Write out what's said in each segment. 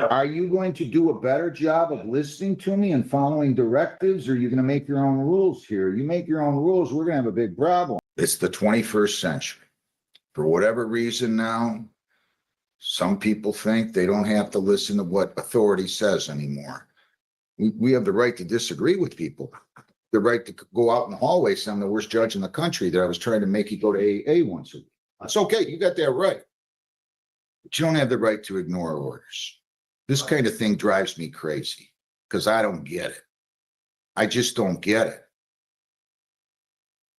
Are you going to do a better job of listening to me and following directives, or are you going to make your own rules here? You make your own rules, we're going to have a big problem. It's the 21st century. For whatever reason now, some people think they don't have to listen to what authority says anymore. We have the right to disagree with people. The right to go out in the hallway, say I'm the worst judge in the country, that I was trying to make you go to AA once a week. It's okay, you got that right. But you don't have the right to ignore orders. This kind of thing drives me crazy because I don't get it. I just don't get it.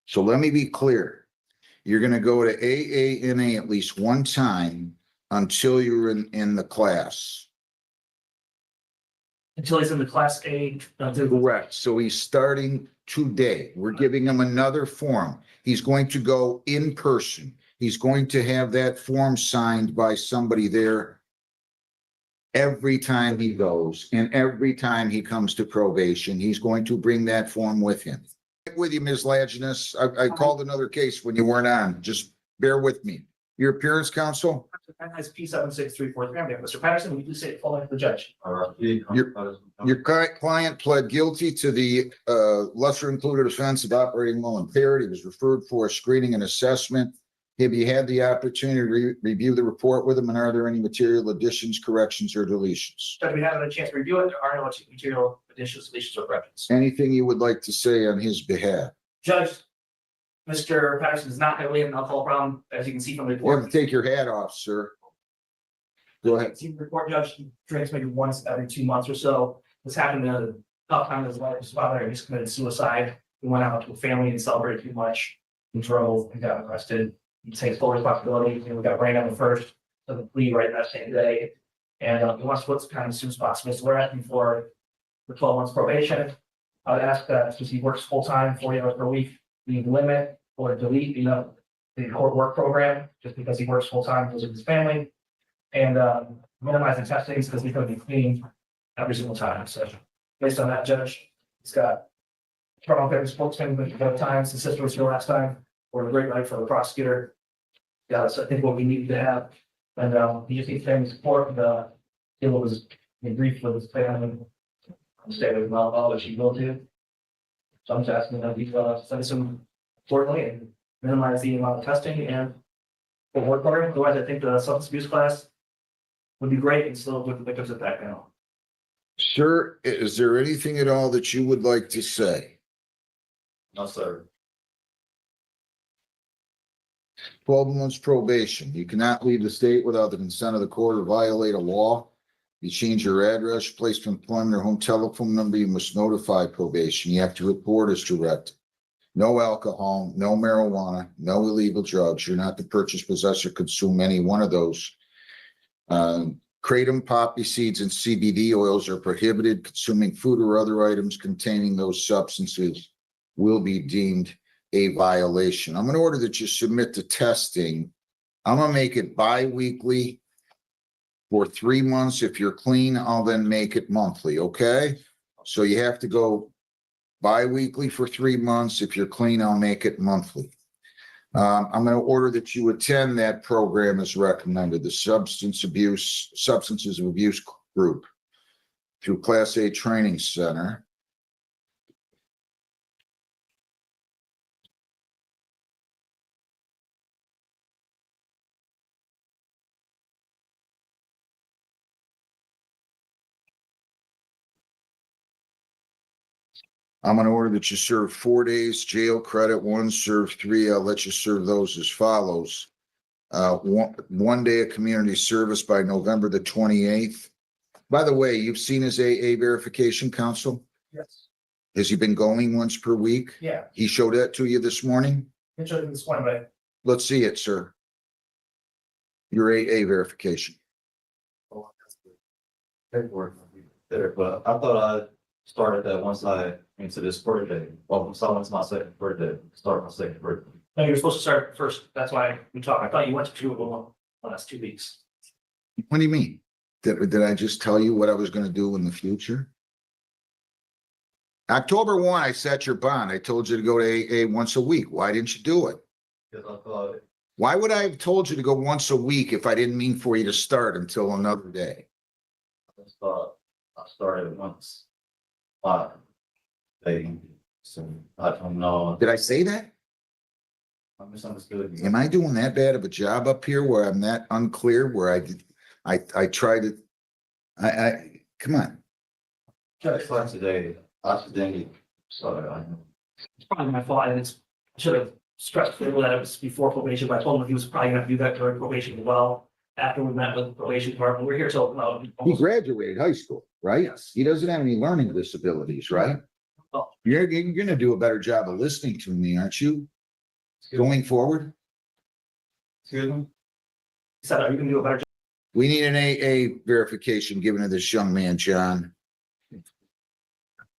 So let me be clear. You're going to go to AANA at least one time until you're in the class. Until he's in the class A. Correct. So he's starting today. We're giving him another form. He's going to go in person. He's going to have that form signed by somebody there every time he goes, and every time he comes to probation, he's going to bring that form with him. With you, Ms. Laginus. I called another case when you weren't on. Just bear with me. Your appearance, counsel? P7634. Mr. Patterson, will you please say it following the judge? Your client pled guilty to the lesser included offense of operating while impaired. He was referred for a screening and assessment. Have you had the opportunity to review the report with him, and are there any material additions, corrections, or deletions? Judge, we haven't had a chance to review it. There are no material additions, deletions, or corrections. Anything you would like to say on his behalf? Judge, Mr. Patterson does not have an alcohol problem, as you can see from the You have report. to take your hat off, sir. Go ahead. See the report, Judge, he drinks maybe once every 2 months or so. This happened in a tough time in his life. His father just committed suicide. He went out to a family and celebrated too much. He drove and got arrested. He takes full responsibility. We got brain on the first of the plea right that same day. And he wants to put kind of as soon as possible. So we're asking for 12 months probation. I would ask that since he works full time, 40 hours per week, we limit or delete, the court work program just because he works full time because of his family. And minimize the testings because he's going to be clean every single time. So based on that, Judge, he's got Toronto Fair spokesman both times. His sister was here last time. Or a great night for the prosecutor. Yeah, that's I think what we need to have. And he just needs family support and deal with his grief with his family. Stay with Mel, which he will do. So I'm just asking that we send some accordingly and minimize the amount of testing and the work program. Otherwise, I think the substance abuse class would be great and still with the victims at that now. Sir, is there anything at all that you would like to say? No, sir. 12 months probation. You cannot leave the state without the consent of the court or violate a law. You change your address, place of employment, or home telephone number, you must notify probation. You have to report as directed. No alcohol, no marijuana, no illegal drugs. You're not to purchase, possess, or consume any one of those. Kratom, poppy seeds, and CBD oils are prohibited. Consuming food or other items containing those substances will be deemed a violation. I'm going to order that you submit the testing. I'm going to make it bi-weekly for 3 months. If you're clean, I'll then make it monthly. Okay. So you have to go bi-weekly for 3 months. If you're clean, I'll make it monthly. I'm going to order that you attend that program as recommended, the substances of abuse group through Class A Training Center. I'm going to order that you serve 4 days jail credit, 1 serve 3. I'll let you serve those as follows. One day of community service by November the 28th. By the way, you've seen his AA verification, counsel? Yes. Has he been going once per week? Yeah. He showed that to you this morning? I showed him this one, but Let's see it, sir. Your AA verification. Paperwork there, but I thought I started that once I into this birthday. Well, someone's my second birthday, start my second birthday. no, you're supposed to start first. That's why we talked. I thought you went to 2 of them the last 2 weeks. What do you mean? Did I just tell you what I was going to do in the future? October 1, I set your bond. I told you to go to AA once a week. Why didn't you do it? Because I thought Why would I have told you to go once a week if I didn't mean for you to start until another day? I started once. So I don't know. Did I say that? I misunderstood you. Am I doing that bad of a job up here where I'm that unclear, where I try to, come on. Judge, like today, accidentally, sorry, I know. It's probably my fault, and I should have stressed to him that it was before probation, but I told him he was probably gonna do that during probation as well. After we met with the probation department, we're here till about. He graduated high school, right? Yes. He doesn't have any learning disabilities, right? Well- You're gonna do a better job of listening to me, aren't you? Going forward, Excuse me? He said, are you gonna do a better job? we need an AA verification given to this young man, John.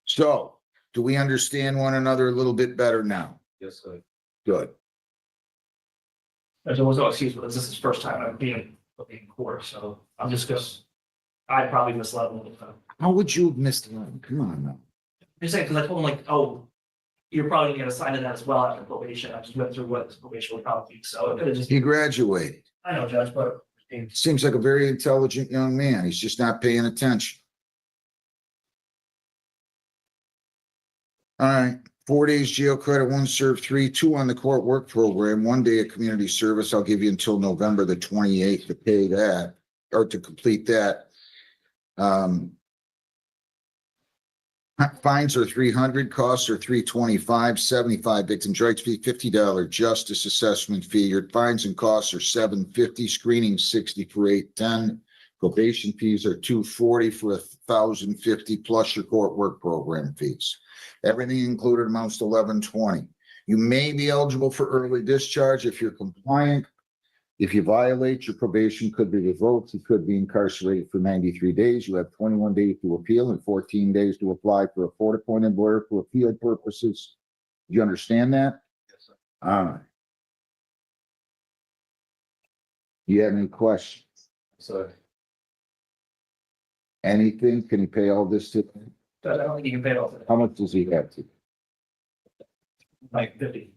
So, do we understand one another a little bit better now? Yes, sir. Good. There was no excuse, but this is his first time I'm being in court, so I'm just gonna. I probably misled him a little bit. How would you have missed one? Come on now. Just saying, because I told him like, oh, you're probably gonna get assigned to that as well after probation. I just went through what this probation would probably be, so it could have just, He graduated. I know, Judge, but. Seems like a very intelligent young man. He's just not paying attention. All right, 4 days jail credit, 1 served 3, 2 on the court work program, 1 day of community service. I'll give you until November the 28th to pay that or to complete that. Fines are 300, costs are 325, 75 victims' rights fee, $50 justice assessment fee. Your fines and costs are $750, screening 60 for 810. Probation fees are $240 for $1,050 plus your court work program fees. Everything included amounts to $1,120. You may be eligible for early discharge if you're compliant. If you violate, your probation could be revoked. You could be incarcerated for 93 days. You have 21 days to appeal and 14 days to apply for a court-appointed lawyer for appeal purposes. Do you understand that? Yes, sir. All right. You have any questions? Sir, Anything? Can you pay all this to? Judge, I don't think you can pay it off. How much does he have to? Like 50.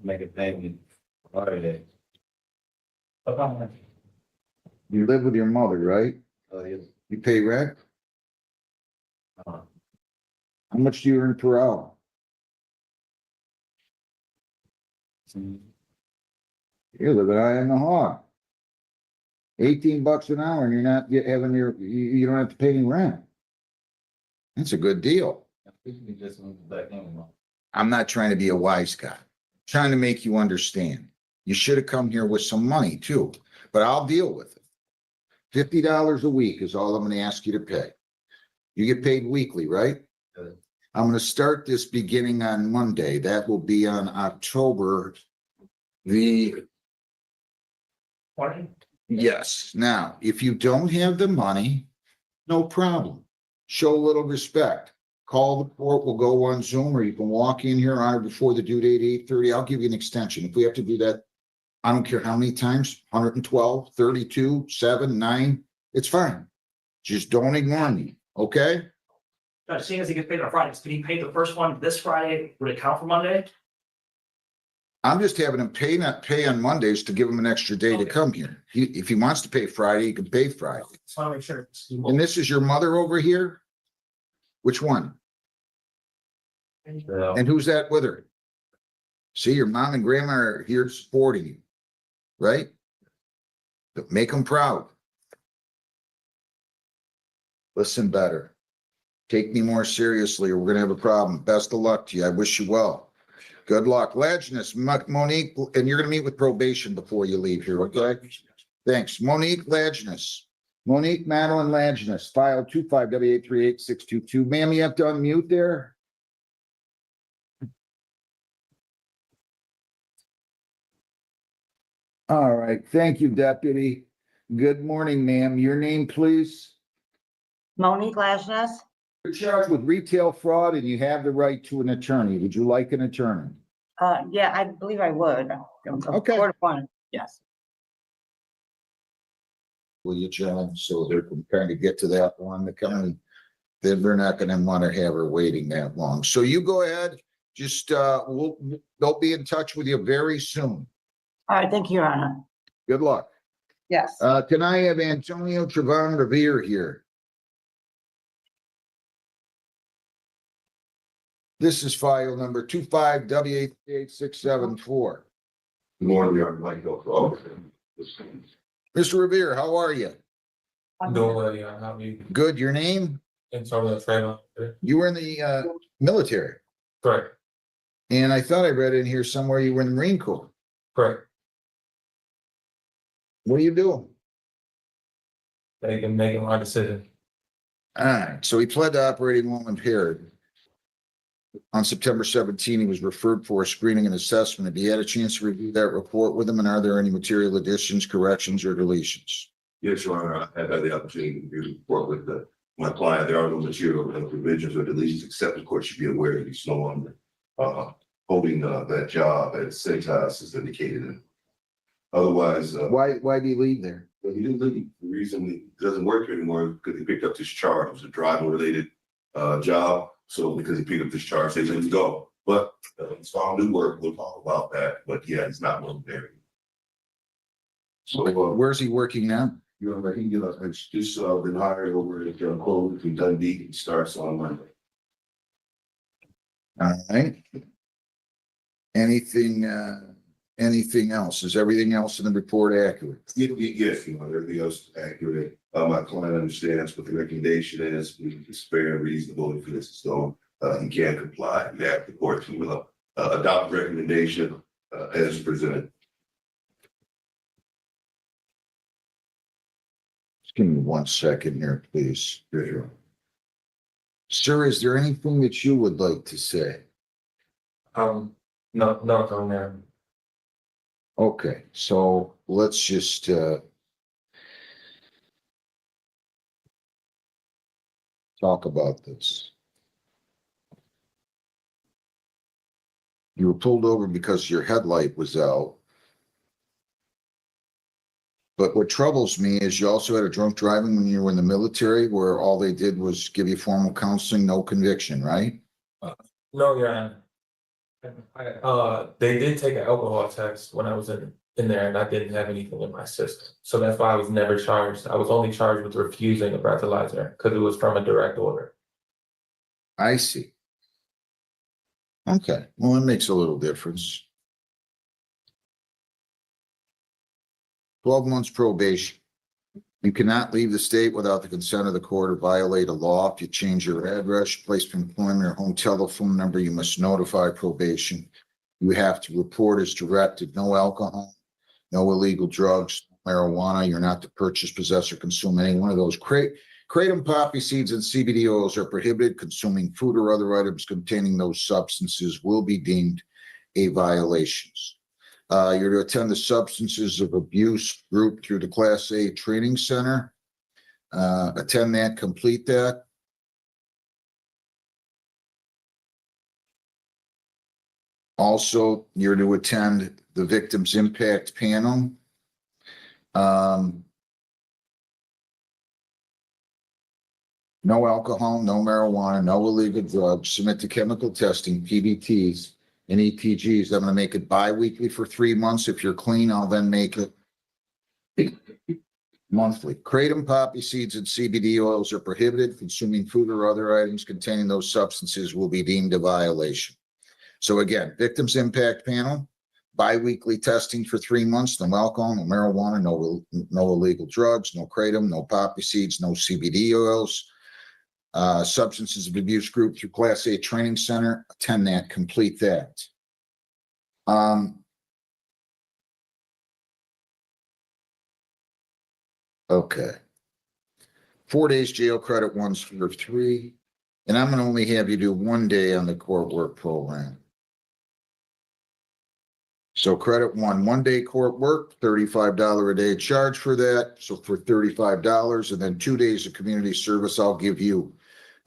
make a payment Friday. But You live with your mother, right? Yes. You pay rent? Uh, How much do you earn per hour? You're living out in the hog. $18 an hour and you're not having you don't have to pay any rent. That's a good deal. we can just move back in. I'm not trying to be a wise guy. I'm trying to make you understand. You should have come here with some money too, but I'll deal with it. $50 a week is all I'm gonna ask you to pay. You get paid weekly, right? Good. I'm gonna start this beginning on Monday. That will be on October the Yes. Now, if you don't have the money, no problem. Show a little respect. Call the court. We'll go on Zoom, or you can walk in here on or before the due date, 8:30. I'll give you an extension. If we have to do that, I don't care how many times, 112, 32, 7, 9, it's fine. Just don't ignore me, okay? Judge, seeing as he gets paid on Fridays, can he pay the first one this Friday? Would it count for Monday? I'm just having him pay on Mondays to give him an extra day to Okay. come here. If he wants to pay Friday, he can pay Friday. Just want to make sure. And this is your mother over here? Which one? Yeah. And who's that with her? See, your mom and grandma are here supporting you, right? But make them proud. Listen better. Take me more seriously or we're gonna have a problem. Best of luck to you. I wish you well. Good luck. Laginus, Monique, and you're gonna meet with probation before you leave here, okay? Thanks. Monique Laginus. Monique Madeline Laginus, file 25W838-622. Ma'am, you have to unmute there. All right, thank you, deputy. Good morning, ma'am. Your name, please? Monique Lajeunesse? You're charged with retail fraud and you have the right to an attorney. Would you like an attorney? Yeah, I believe I would. Okay. Court appointed, yes. Will you, John? So they're preparing to get to that one, the county. Then they're not gonna want to have her waiting that long. So you go ahead, just, they'll be in touch with you very soon. All right, thank you, Your Honor. Good luck. Yes. Can I have Antonio Trevon Revere here? This is file number 25W8674. Good morning, Your Honor. Mike Hill. Mr. Revere, how are you? I'm doing well, yeah. How are you? Good. Your name? Antonio Trevor. You were in the military, Correct. and I thought I read in here somewhere you were in the Marine Corps. Correct. What are you doing? Making my decision. All right. So he pled to operating while impaired. On September 17, he was referred for a screening and assessment. Have you had a chance to review that report with him? And are there any material additions, corrections, or deletions? Yes, Your Honor, I have had the opportunity to review the report with my client. There are no material provisions or deletions, except the court should be aware that he's no longer holding that job at Civitas as indicated. And otherwise, Why did he leave there? he didn't leave. The reason he doesn't work here anymore is because he picked up this charge. It was a driving related job. So because he picked up this charge, they let him go. But he's found new work. We'll talk about that. But yeah, he's not working there. So Where's he working now? you know, he it's just been hired over at Clovis in Dundee. He starts on Monday. All right. Anything else? Is everything else in the report accurate? Yes, you know, everything else is accurate. My client understands what the recommendation is. It's fair and reasonable. If it's so, he can comply. We have the court to adopt the recommendation as presented. Just give me 1 second here, please. Sir, is there anything that you would like to say? No, on there. Okay, so let's just talk about this. You were pulled over because your headlight was out. But what troubles me is you also had a drunk driving when you were in the military, where all they did was give you formal counseling, no conviction, right? No, Your Honor. They did take an alcohol test when I was in there, and I didn't have anything in my system. So that's why I was never charged. I was only charged with refusing a breathalyzer because it was from a direct order. I see. Okay, well, it makes a little difference. 12 months probation. You cannot leave the state without the consent of the court or violate a law. If you change your address, place of employment, or home telephone number, you must notify probation. You have to report as directed. No alcohol, no illegal drugs, marijuana. You're not to purchase, possess, or consume any one of those. Kratom, poppy seeds, and CBD oils are prohibited. Consuming food or other items containing those substances will be deemed a violation. You're to attend the substances of abuse group through the Class A Training Center. Attend that, complete that. Also, you're to attend the Victims Impact Panel. No alcohol, no marijuana, no illegal drugs. Submit to chemical testing, PBTs and ETGs. I'm gonna make it bi-weekly for 3 months. If you're clean, I'll then make it monthly. Kratom, poppy seeds, and CBD oils are prohibited. Consuming food or other items containing those substances will be deemed a violation. So again, Victims Impact Panel, bi-weekly testing for 3 months, no alcohol, no marijuana, no illegal drugs, no kratom, no poppy seeds, no CBD oils. Substances of abuse group through Class A Training Center, attend that, complete that. Okay. 4 days jail credit, 1 for 3. And I'm gonna only have you do 1 day on the court work program. So credit 1 day court work, $35 a day charge for that. So for $35, and then 2 days of community service, I'll give you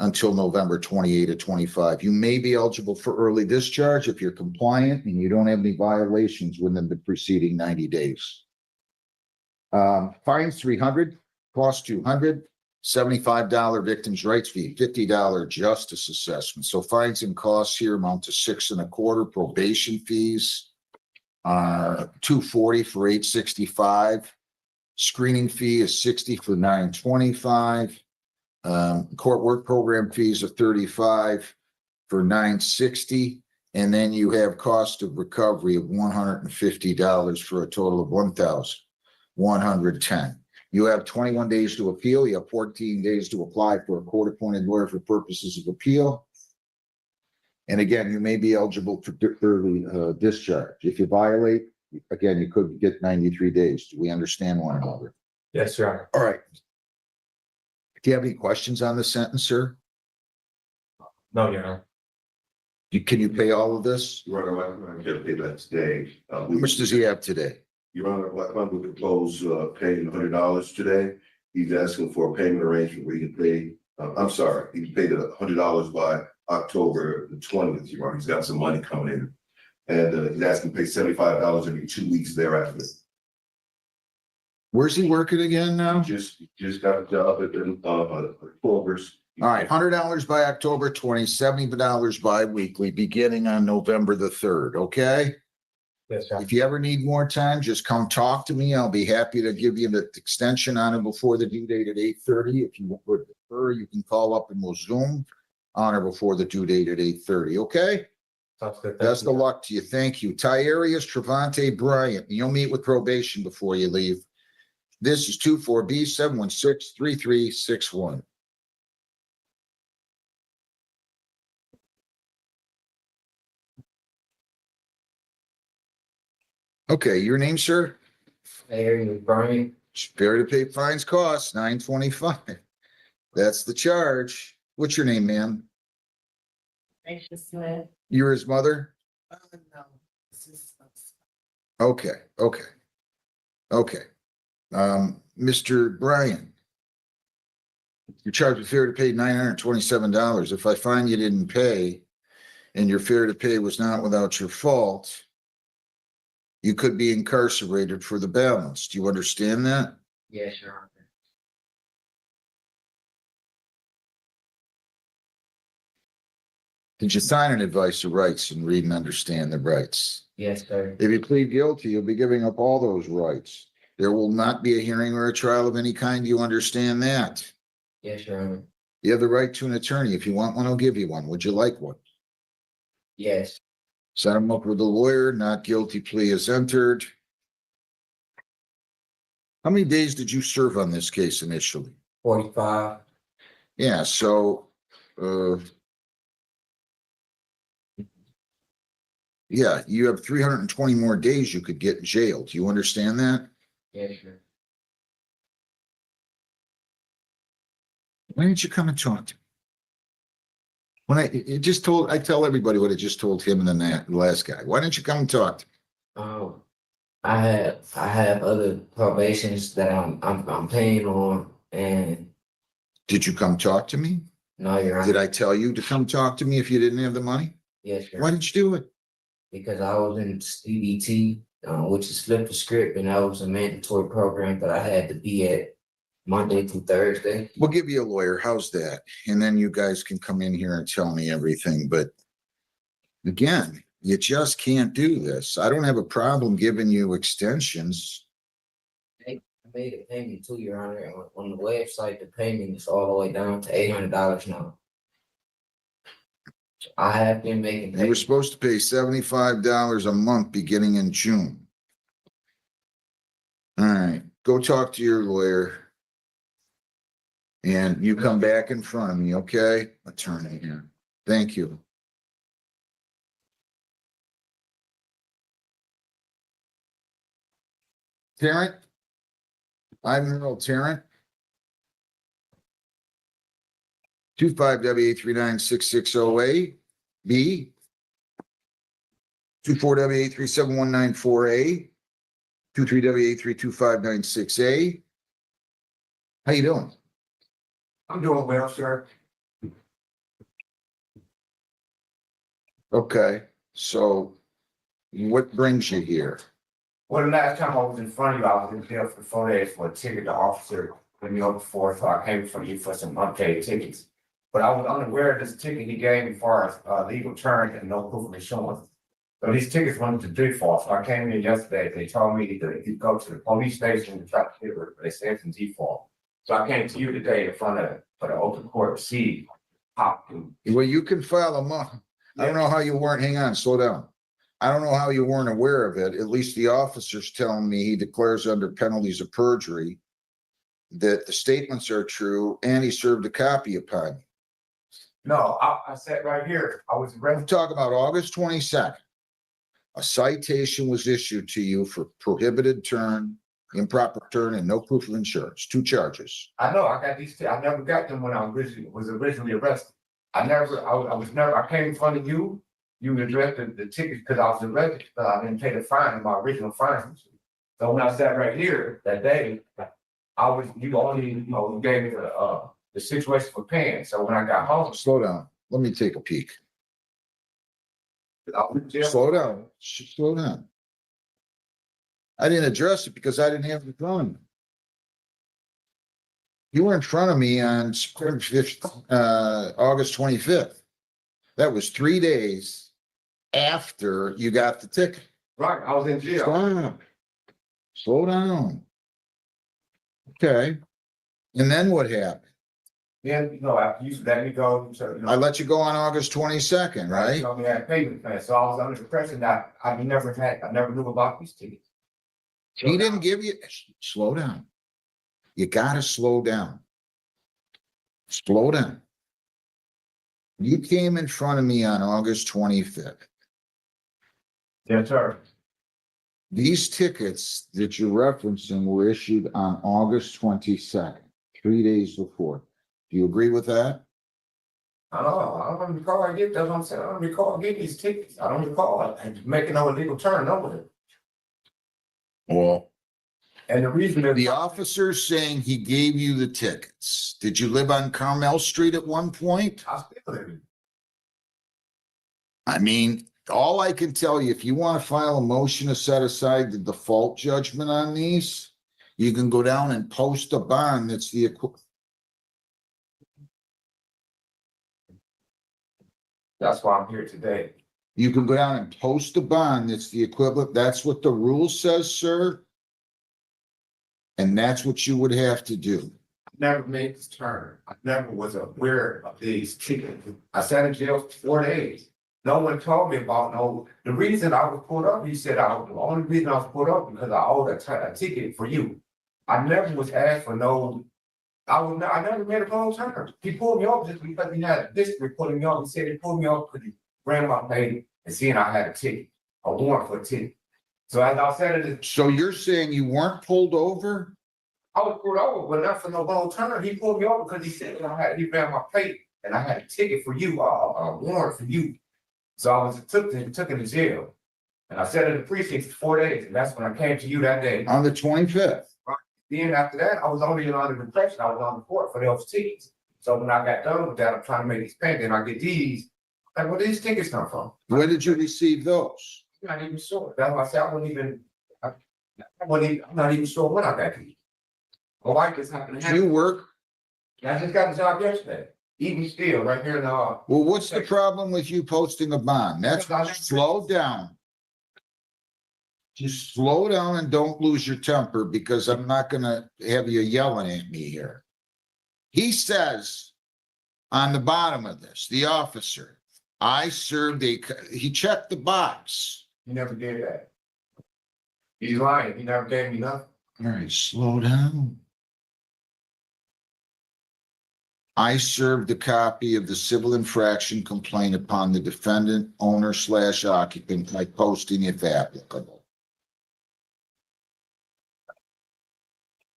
until November 28 of 25. You may be eligible for early discharge if you're compliant and you don't have any violations within the preceding 90 days. Fines $300, cost $200, $75 victims' rights fee, $50 justice assessment. So fines and costs here amount to $6 1/4. Probation fees, $240 for 865. Screening fee is 60 for 925. Court work program fees are 35 for 960. And then you have cost of recovery of $150 for a total of 1,110. You have 21 days to appeal. You have 14 days to apply for a court-appointed lawyer for purposes of appeal. And again, you may be eligible for early discharge. If you violate, again, you could get 93 days. Do we understand one another? Yes, Your Honor. All right. Do you have any questions on the sentence, sir? No, Your Honor. Can you pay all of this? Your Honor, I can't pay that today. How much does he have today? Your Honor, Black Mamba could close paying $100 today. He's asking for a payment arrangement where he can pay, I'm sorry, he can pay the $100 by October the 20th, Your Honor. He's got some money coming in. And he's asking to pay $75 every 2 weeks thereafter. Where's he working again now? Just got a job at Culver's. All right, $100 by October 20, $70 bi-weekly, beginning on November the 3rd, okay? Yes, Your Honor. If you ever need more time, just come talk to me. I'll be happy to give you the extension on it before the due date at 8:30. If you would prefer, you can call up and we'll Zoom on or before the due date at 8:30, okay? Sounds good. Thank Best you. of luck to you. Thank you. Tyarius Travante Bryant. You'll meet with probation before you leave. This is 24B7163361. Okay, your name, sir? Larry Brian. Fair to pay fines costs, $925. That's the charge. What's your name, ma'am? Gracious Smith. You're his mother? No. This is- Okay. Mr. Bryan. You're charged with fair to pay $927. If I find you didn't pay and your fair to pay was not without your fault, you could be incarcerated for the balance. Do you understand that? Yes, Your Honor. Did you sign an advice of rights and read and understand the rights? Yes, sir. If you plead guilty, you'll be giving up all those rights. There will not be a hearing or a trial of any kind. Do you understand that? Yes, Your Honor. You have the right to an attorney. If you want one, I'll give you one. Would you like one? Yes. Set him up with a lawyer. Not guilty plea is entered. How many days did you serve on this case initially? 45. Yeah, so, yeah, you have 320 more days you could get jailed. Do you understand that? Yes, sir. Why didn't you come and talk to me? When I tell everybody what I just told him and the last guy. Why didn't you come and talk to me? I have other probations that I'm paying on, and Did you come talk to me? no, Your Honor. Did I tell you to come talk to me if you didn't have the money? Yes, sir. Why didn't you do it? Because I was in CBT, which is flip the script, and that was a mandatory program that I had to be at Monday through Thursday. We'll give you a lawyer. How's that? And then you guys can come in here and tell me everything. But again, you just can't do this. I don't have a problem giving you extensions. I made a payment too, Your Honor. On the website, the payment is all the way down to $800 now. I have been making You were payments. supposed to pay $75 a month beginning in June. All right, go talk to your lawyer. And you come back in front of me, okay? Attorney here. Thank you. Tarrant? I'm Earl Tarrant. 25W8396608 B. 24W8371948 23W8325968. How you doing? I'm doing well, sir. Okay, so what brings you here? Well, the last time I was in front of you, I was in jail for 4 days for a ticket. The officer put me over for, so I came from you for some unpaid tickets. But I was unaware of this ticket he gave me for legal terms and no proof of insurance. So these tickets went to default, so I came in yesterday, they told me to go to the police station to try to get it, but they said it's in default. So I came to you today in front of, for the open court to see how. Well, you can file a I don't know how you weren't, hang on, slow down. I don't know how you weren't aware of it. At least the officer's telling me he declares under penalties of perjury that the statements are true and he served a copy upon you. No, I sat right here, I was I'm arrested. talking about August 22nd. A citation was issued to you for prohibited turn, improper turn, and no proof of insurance, 2 charges. I know, I got these, I never got them when I was originally arrested. I came in front of you, you addressed the tickets because I was arrested, but I didn't pay the fine, my original fine. So when I sat right here that day, you only, you gave me the situation for paying, so when I got home. Slow down. Let me take a peek. I was in jail. Slow down. Slow down. I didn't address it because I didn't have the phone. You were in front of me on September 5th, August 25th. That was 3 days after you got the ticket. Right, I was in jail. Stop. Slow down. Okay. And then what happened? Then, after you let me go, so, I let you go on August 22nd, You right? told me I had payment plan, so I was under the impression that I never knew about these tickets. He didn't give you, slow down. You gotta slow down. Slow down. You came in front of me on August 25th. Yes, sir. These tickets that you're referencing were issued on August 22nd, 3 days before. Do you agree with that? I don't recall that's what I'm saying, I don't recall getting these tickets, I don't recall making no illegal turn over it. Well, And the reason is. the officer's saying he gave you the tickets. Did you live on Carmel Street at one point? I still live in. I mean, all I can tell you, if you want to file a motion to set aside the default judgment on these, you can go down and post a bond that's the equivalent. That's why I'm here today. You can go down and post a bond that's the equivalent. That's what the rule says, sir. And that's what you would have to do. I never made this turn. I never was aware of these tickets. I sat in jail for 4 days. No one told me about the reason I was pulled up, he said, the only reason I was pulled up because I owed a ticket for you. I never was asked for I never made a wrong turn. He pulled me off just because he had a district pulling me off. He said he pulled me off because he ran my pay and seeing I had a ticket, a warrant for a ticket. So as I said it, So you're saying you weren't pulled over? I was pulled over, but not for no wrong turn. He pulled me over because he said he ran my plate and I had a ticket for you, a warrant for you. So I was took him to jail. And I sat in the precinct for 4 days, and that's when I came to you that day. On the 25th. Then after that, I was only under the impression I was on the court for those tickets. So when I got done with that, I'm trying to make these payments, and I get these. Like, where these tickets come from? When did you receive those? I'm not even sure. That's why I said I'm not even sure when I got these. My wife just happened to Do have. you work? I just got the job yesterday. Even still, right here in the. Well, what's the problem with you posting a bond? That's slow down. Just slow down and don't lose your temper because I'm not gonna have you yelling at me here. He says on the bottom of this, the officer, he checked the box. He never did that. He's lying. He never gave me nothing. All right, slow down. I served a copy of the civil infraction complaint upon the defendant, owner / occupant by posting if applicable.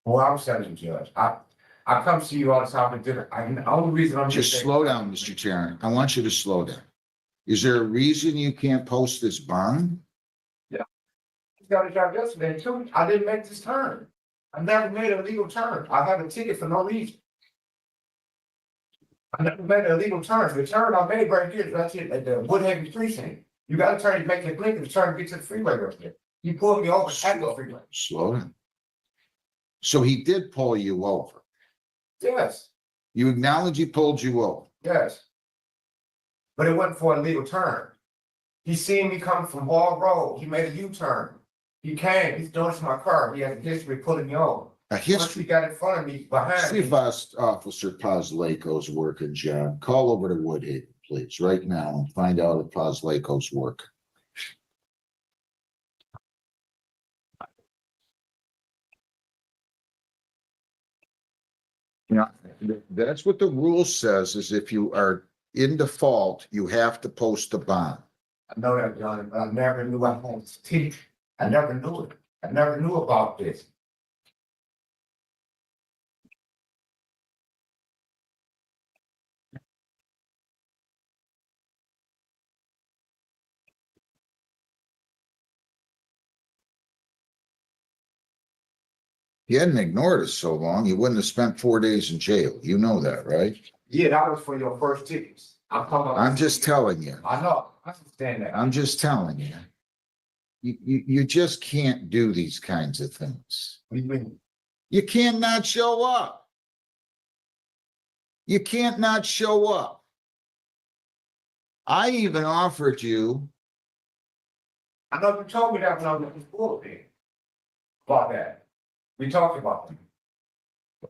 Well, I'm saying, Judge, I come see you all the time at dinner. The only reason I'm Just slow down, Mr. Chairman. I want you to slow down. Is there a reason you can't post this bond? Got a job yesterday too. I didn't make this turn. I never made a legal turn. I have a ticket for no reason. I never made a legal turn. The turn I made right here, that's it, at the Woodhaven precinct. You gotta turn, make it blink and turn to get to the freeway right there. He pulled me over at the freeway. Slow down. So he did pull you over. Yes, You acknowledge he pulled you over. yes. But it wasn't for a legal turn. He seen me coming from Wall Road. He made a U-turn. He came, he's doing to my car. He has a history of pulling me over. A Once he history. got in front of me, behind See if me, Officer Pazlako's working, John. Call over to Woodhaven, please, right now and find out if Pazlako's working. You know, that's what the rule says, is if you are in default, you have to post a bond. I know that, John, but I never knew I had to teach. I never knew it. I never knew about this. You hadn't ignored us so long, you wouldn't have spent 4 days in jail. You know that, right? Yeah, that was for your first tickets. I'm talking about. I'm just telling you. I know, I understand that. I'm just telling you. You just can't do these kinds of things. What do you mean? You can't not show up. You can't not show up. I even offered you, I know you told me that when I was in school then. About that. We talked about it.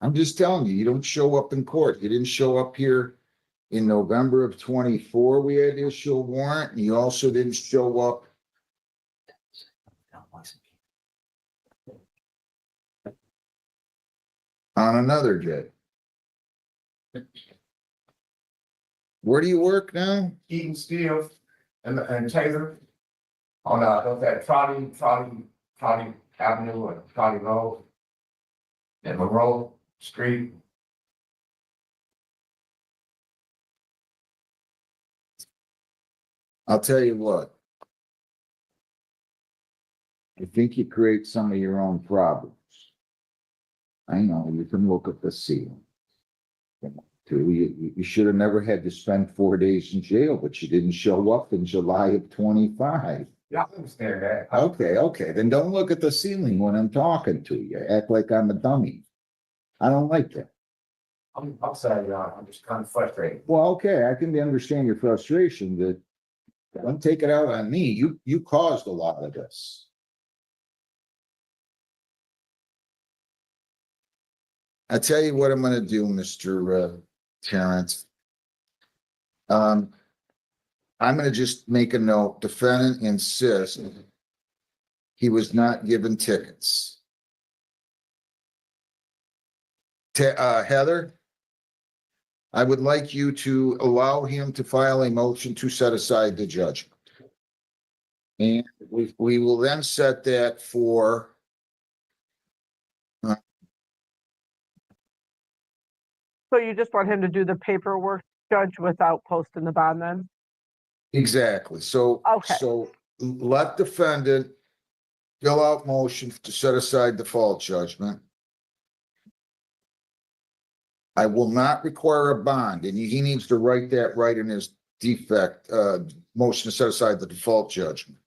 I'm just telling you, you don't show up in court. You didn't show up here in November of 24. We had to issue a warrant, and you also didn't show up on another day. Where do you work now? Eaton Steel and Taylor. On that Trolley Avenue or Trolley Road. And Monroe Street. I'll tell you what. I think you create some of your own problems. I know, you can look at the ceiling. You should have never had to spend 4 days in jail, but you didn't show up in July of 25. Yeah, I understand that. Okay, then don't look at the ceiling when I'm talking to you. Act like I'm a dummy. I don't like that. I'm sorry, y'all. I'm just kind of frustrated. Well, okay, I can understand your frustration, that don't take it out on me. You caused a lot of this. I tell you what I'm gonna do, Mr. Terrence. I'm gonna just make a note. Defendant insists he was not given tickets. Heather, I would like you to allow him to file a motion to set aside the judgment. And we will then set that for So you just want him to do the paperwork, Judge, without posting the bond then? exactly. So Okay. so let defendant fill out motion to set aside default judgment. I will not require a bond, and he needs to write that right in his defect, motion to set aside the default judgment.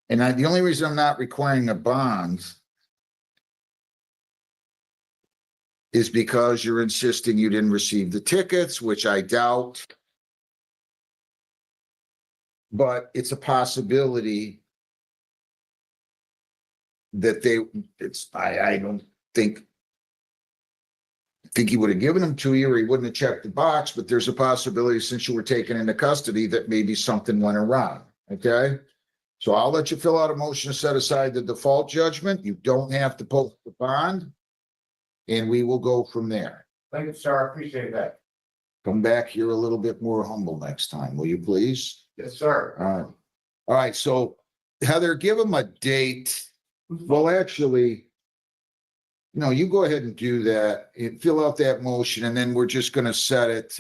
And the only reason I'm not requiring a bond is because you're insisting you didn't receive the tickets, which I doubt. But it's a possibility that I don't think he would have given them to you, or he wouldn't have checked the box, but there's a possibility, since you were taken into custody, that maybe something went wrong, okay? So I'll let you fill out a motion to set aside the default judgment. You don't have to post the bond, and we will go from there. Thank you, sir. I appreciate that. Come back here a little bit more humble next time, will you please? Yes, sir. All right, so Heather, give him a date. Well, actually, no, you go ahead and do that, and fill out that motion, and then we're just gonna set it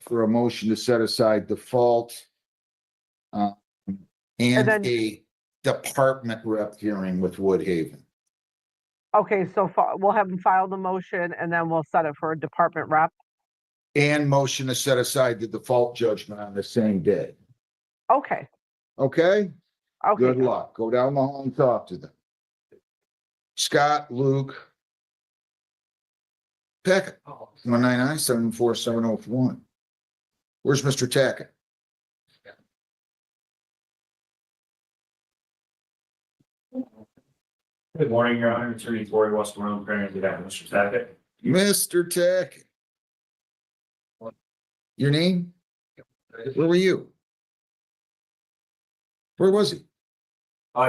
for a motion to set aside default and then- a department rep hearing with Woodhaven. Okay, so we'll have him file the motion and then we'll set it for a department rep. And motion to set aside the default judgment on the same day. Okay, Okay? okay. Good luck. Go down the hall and talk to them. Scott, Luke. Peck, 199-74701. Where's Mr. Tackett? Good morning, Your Honor. Attorney Corey Westmoreland, appearing on behalf of Mr. Tackett. Mr. Tech. Your name? Where were you? Where was he?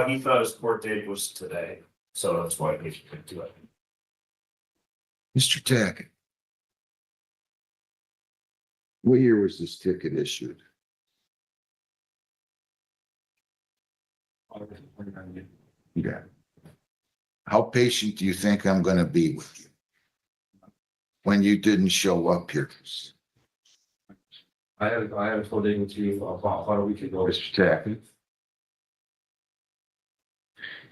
He thought his court date was today, so that's why he couldn't do it. Mr. Tech. What year was this ticket issued? Yeah. How patient do you think I'm gonna be with you? When you didn't show up here? I had a full day with you about a week ago. Mr. Tackett.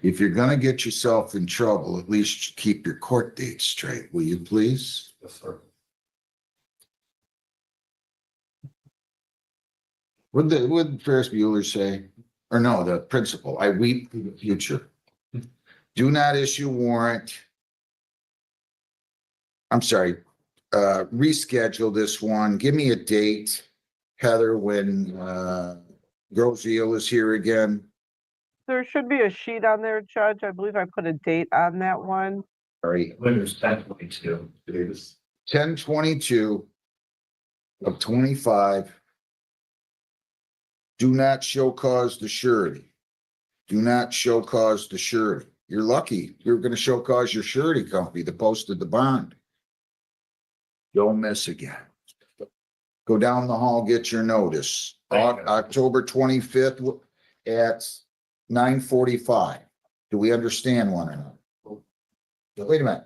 If you're gonna get yourself in trouble, at least keep your court date straight, will you please? Yes, sir. What did Ferris Bueller say? Or no, the principal, I weep for the future. Do not issue warrant. I'm sorry, reschedule this one. Give me a date, Heather, when Groziel is here again. There should be a sheet on there, Judge. I believe I put a date on that one. Sorry, When there's 10:22. 10/22 of 25. Do not show cause the surety. Do not show cause the surety. You're lucky. You're gonna show cause your surety company that posted the bond. Don't miss again. Go down the hall, get your notice. Thank you. October 25th at 9:45. Do we understand one another? Wait a minute.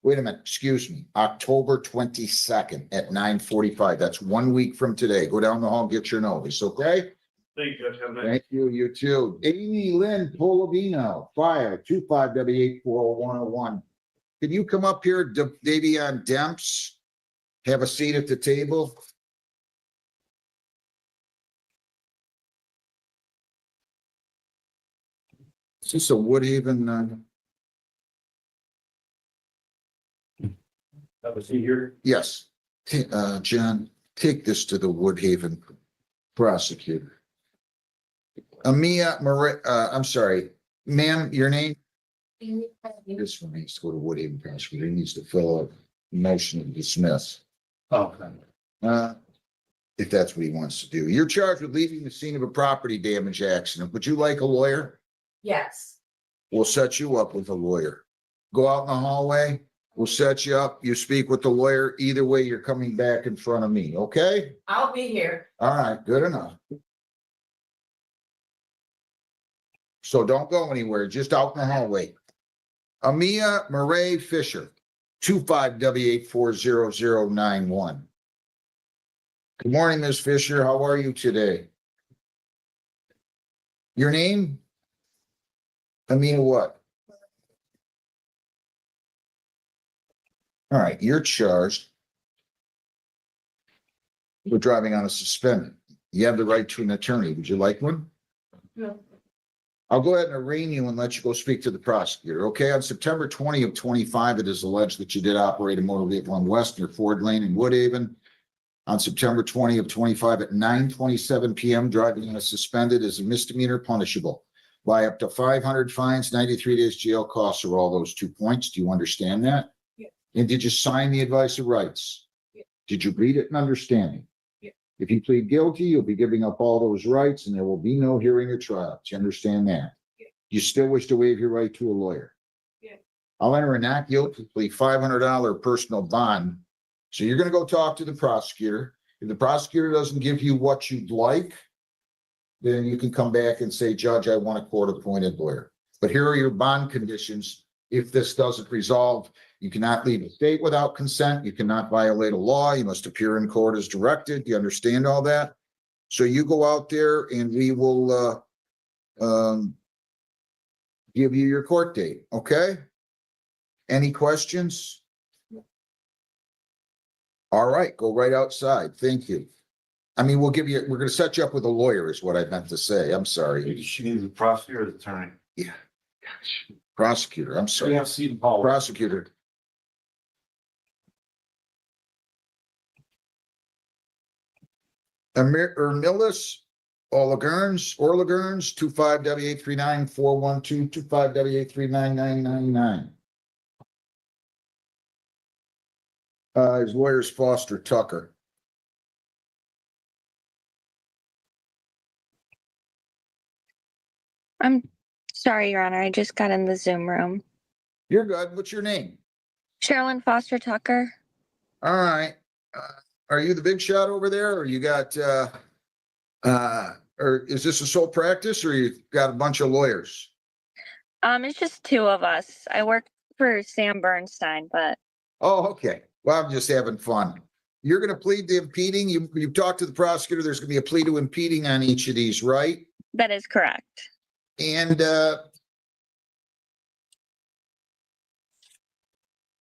Wait a minute, excuse me. October 22nd at 9:45. That's 1 week from today. Go down the hall, get your notice, okay? Thank you, Judge. Have a nice- Thank you, you too. Amy Lynn Polavino, fire 25W84001. Can you come up here, Davion Demps? Have a seat at the table? Is this a Woodhaven? Have a seat here. Yes. John, take this to the Woodhaven prosecutor. Amia Marie, I'm sorry, ma'am, your name? This one needs to go to Woodhaven prosecutor. He needs to fill a motion to dismiss. Okay. If that's what he wants to do. You're charged with leaving the scene of a property damage accident. Would you like a lawyer? Yes. We'll set you up with a lawyer. Go out in the hallway. We'll set you up. You speak with the lawyer. Either way, you're coming back in front of me, okay? I'll be here. All right, good enough. So don't go anywhere, just out in the hallway. Amia Murray Fisher, 25W8400091. Good morning, Ms. Fisher. How are you today? Your name? Amina what? All right, you're charged with driving on a suspended. You have the right to an attorney. Would you like one? No. I'll go ahead and arraign you and let you go speak to the prosecutor, okay? On September 20 of 25, it is alleged that you did operate a motor vehicle on West near Ford Lane in Woodhaven. On September 20 of 25 at 9:27 PM, driving on a suspended is a misdemeanor punishable by up to 500 fines, 93 days jail, costs are all those 2 points. Do you understand that? Yeah. And did you sign the advice of rights? Yeah. Did you read it and understand it? Yeah. If you plead guilty, you'll be giving up all those rights and there will be no hearing or trial. Do you understand that? Yeah. You still wish to waive your right to a lawyer? Yeah. I'll enter a not guilty plea, $500 personal bond. So you're gonna go talk to the prosecutor. If the prosecutor doesn't give you what you'd like, then you can come back and say, Judge, I want a court-appointed lawyer. But here are your bond conditions. If this doesn't resolve, you cannot leave the state without consent. You cannot violate a law. You must appear in court as directed. You understand all that? So you go out there and we will give you your court date, okay? Any questions? All right, go right outside. Thank you. I mean, we're gonna set you up with a lawyer is what I meant to say. I'm sorry. She needs a prosecutor's attorney. Yeah. Prosecutor, I'm sorry. have seen Paul. Prosecutor. Ermilis Orlegans, 25W839-412, 25W839-9999. His lawyer's Foster Tucker. I'm sorry, Your Honor. I just got in the Zoom room. You're good. What's your name? Sherilyn Foster Tucker. All right. Are you the big shot over there, or you got, or is this a sole practice, or you got a bunch of lawyers? It's just two of us. I work for Sam Bernstein, but Oh, okay. Well, I'm just having fun. You're going to plead to impeding. You've talked to the prosecutor. There's going to be a plea to impeding on each of these, right? that is correct. And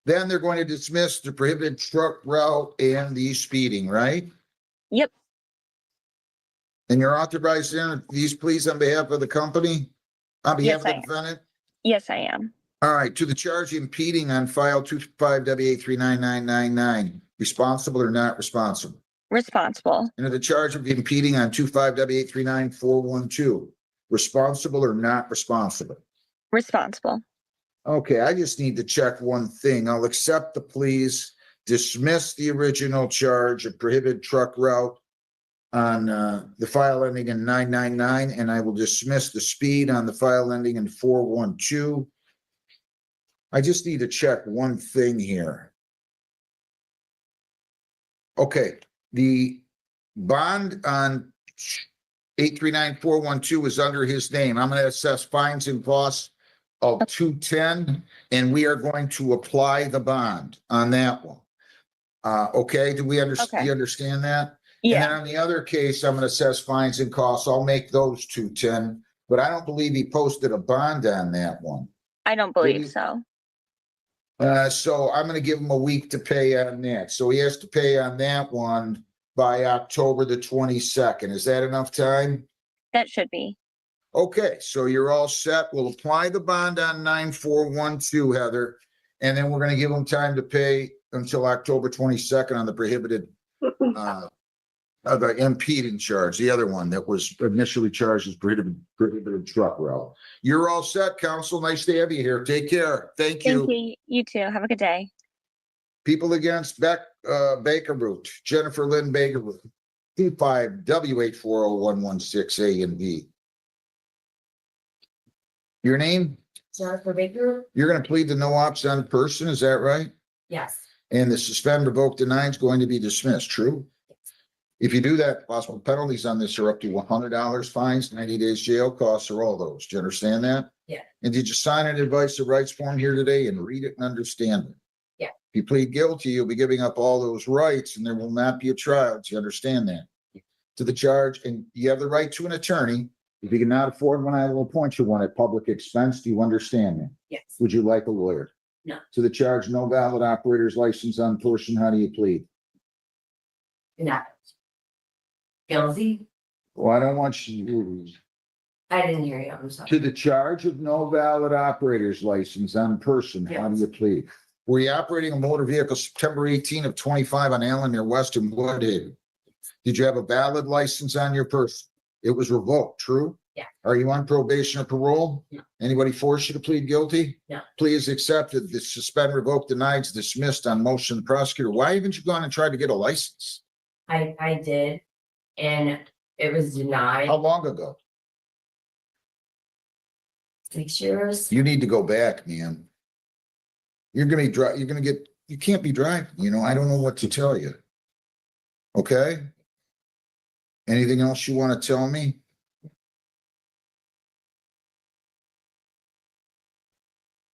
then they're going to dismiss the prohibited truck route and the speeding, right? Yep. And you're authorized to enter these pleas on behalf of the company, on behalf Yes, of the I am. defendant? Yes, I am. All right, to the charge impeding on file 25W83999, responsible or not responsible? Responsible. And to the charge of impeding on 25W839-412, responsible or not responsible? Responsible. Okay, I just need to check one thing. I'll accept the pleas, dismiss the original charge of prohibited truck route on the file ending in 999, and I will dismiss the speed on the file ending in 412. I just need to check one thing here. Okay, the bond on 839412 is under his name. I'm going to assess fines and costs of 210, and we are going to apply the bond on that one. Okay, do we understand? Okay. You understand that? And then Yeah, on the other case, I'm going to assess fines and costs. I'll make those 210, but I don't believe he posted a bond on that one. I don't believe so. So I'm gonna give him a week to pay on that. So he has to pay on that one by October the 22nd. Is that enough time? That should be. Okay, so you're all set. We'll apply the bond on 9412, Heather. And then we're gonna give him time to pay until October 22nd on the prohibited the impeding charge, the other one that was initially charged as prohibited truck route. You're all set, counsel. Nice to have you here. Take care. Thank you. Thank you. You too. Have a good day. People against Baker Root, Jennifer Lynn Baker Root, P5W8401116A and B. Your name? Jennifer Baker? You're gonna plead the no ops on person, is that right? Yes. And the suspend, revoke, deny is going to be dismissed, true? If you do that, possible penalties on this are up to $100 fines, 90 days jail, costs are all those. Do you understand that? Yeah. And did you sign an advice of rights form here today and read it and understand it? Yeah. If you plead guilty, you'll be giving up all those rights and there will not be a trial. Do you understand that? To the charge, and you have the right to an attorney. If you cannot afford one, I will appoint you one at public expense. Do you understand that? Yes. Would you like a lawyer? No. To the charge, no valid operator's license on person, how do you plead? No. Guilty? Well, I don't want you. I didn't hear you. I'm sorry. To the charge of no valid operator's license on person, how do you plead? Were you operating a motor vehicle September 18 of 25 on Allen near Western Woodhaven? Did you have a valid license on your person? It was revoked, true? Yeah. Are you on probation or parole? No. Anybody force you to plead guilty? No. Plea is accepted. The suspend, revoke, denied, is dismissed on motion of the prosecutor. Why haven't you gone and tried to get a license? I did, and it was denied. How long ago? 6 years. You need to go back, man. You're gonna get, you can't be driving, I don't know what to tell you. Okay? Anything else you want to tell me?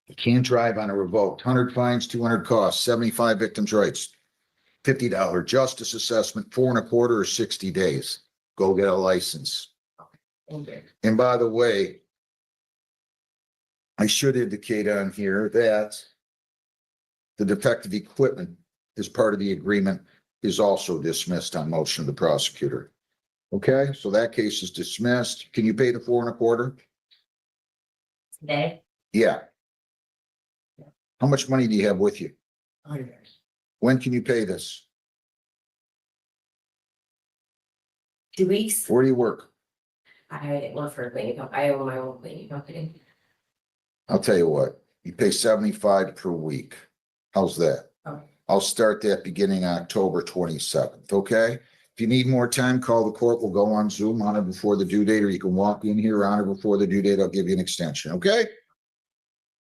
You can't drive on a revoked, 100 fines, 200 costs, 75 victims' rights, $50 justice assessment, 4 1/4 or 60 days. Go get a license. Okay. And by the way, I should indicate on here that the defective equipment as part of the agreement is also dismissed on motion of the prosecutor. Okay, so that case is dismissed. Can you pay the 4 1/4? Today? Yeah. How much money do you have with you? 100. When can you pay this? 2 weeks? Where do you work? I work for a cleaning company. I own my own cleaning company. I'll tell you what, you pay 75 per week. How's that? Okay. I'll start that beginning October 27th, okay? If you need more time, call the court. We'll go on Zoom on it before the due date, or you can walk in here on it before the due date. I'll give you an extension, okay?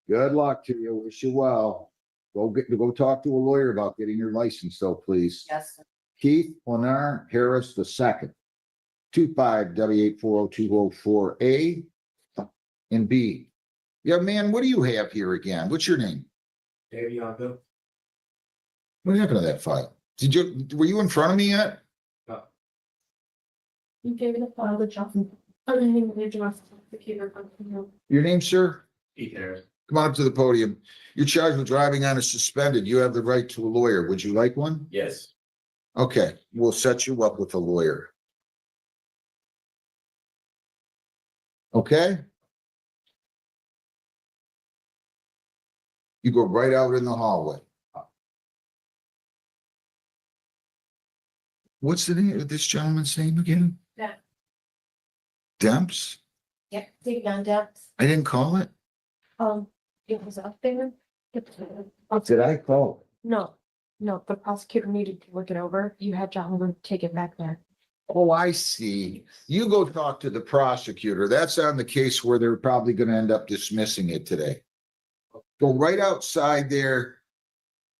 Good luck to you. Wish you well. Go talk to a lawyer about getting your license though, please. Yes. Keith Lenar Harris II, 25W840204A and B. Yeah, man, what do you have here again? What's your name? Davion, What happened to that file? Were you in front of me yet? You gave me the file to Johnson. I didn't even need to the computer. Your name, sir? Keith Harris. Come on up to the podium. You're charged with driving on a suspended. You have the right to a lawyer. Would you like one? Yes. Okay, we'll set you up with a lawyer. Okay? You go right out in the hallway. What's the name of this gentleman's name again? Yeah. Demps? Yep, take down depth. I didn't call it? It was up there. Did I call? No, the prosecutor needed to look it over. You had John take it back there. Oh, I see. You go talk to the prosecutor. That's on the case where they're probably gonna end up dismissing it today. Go right outside there.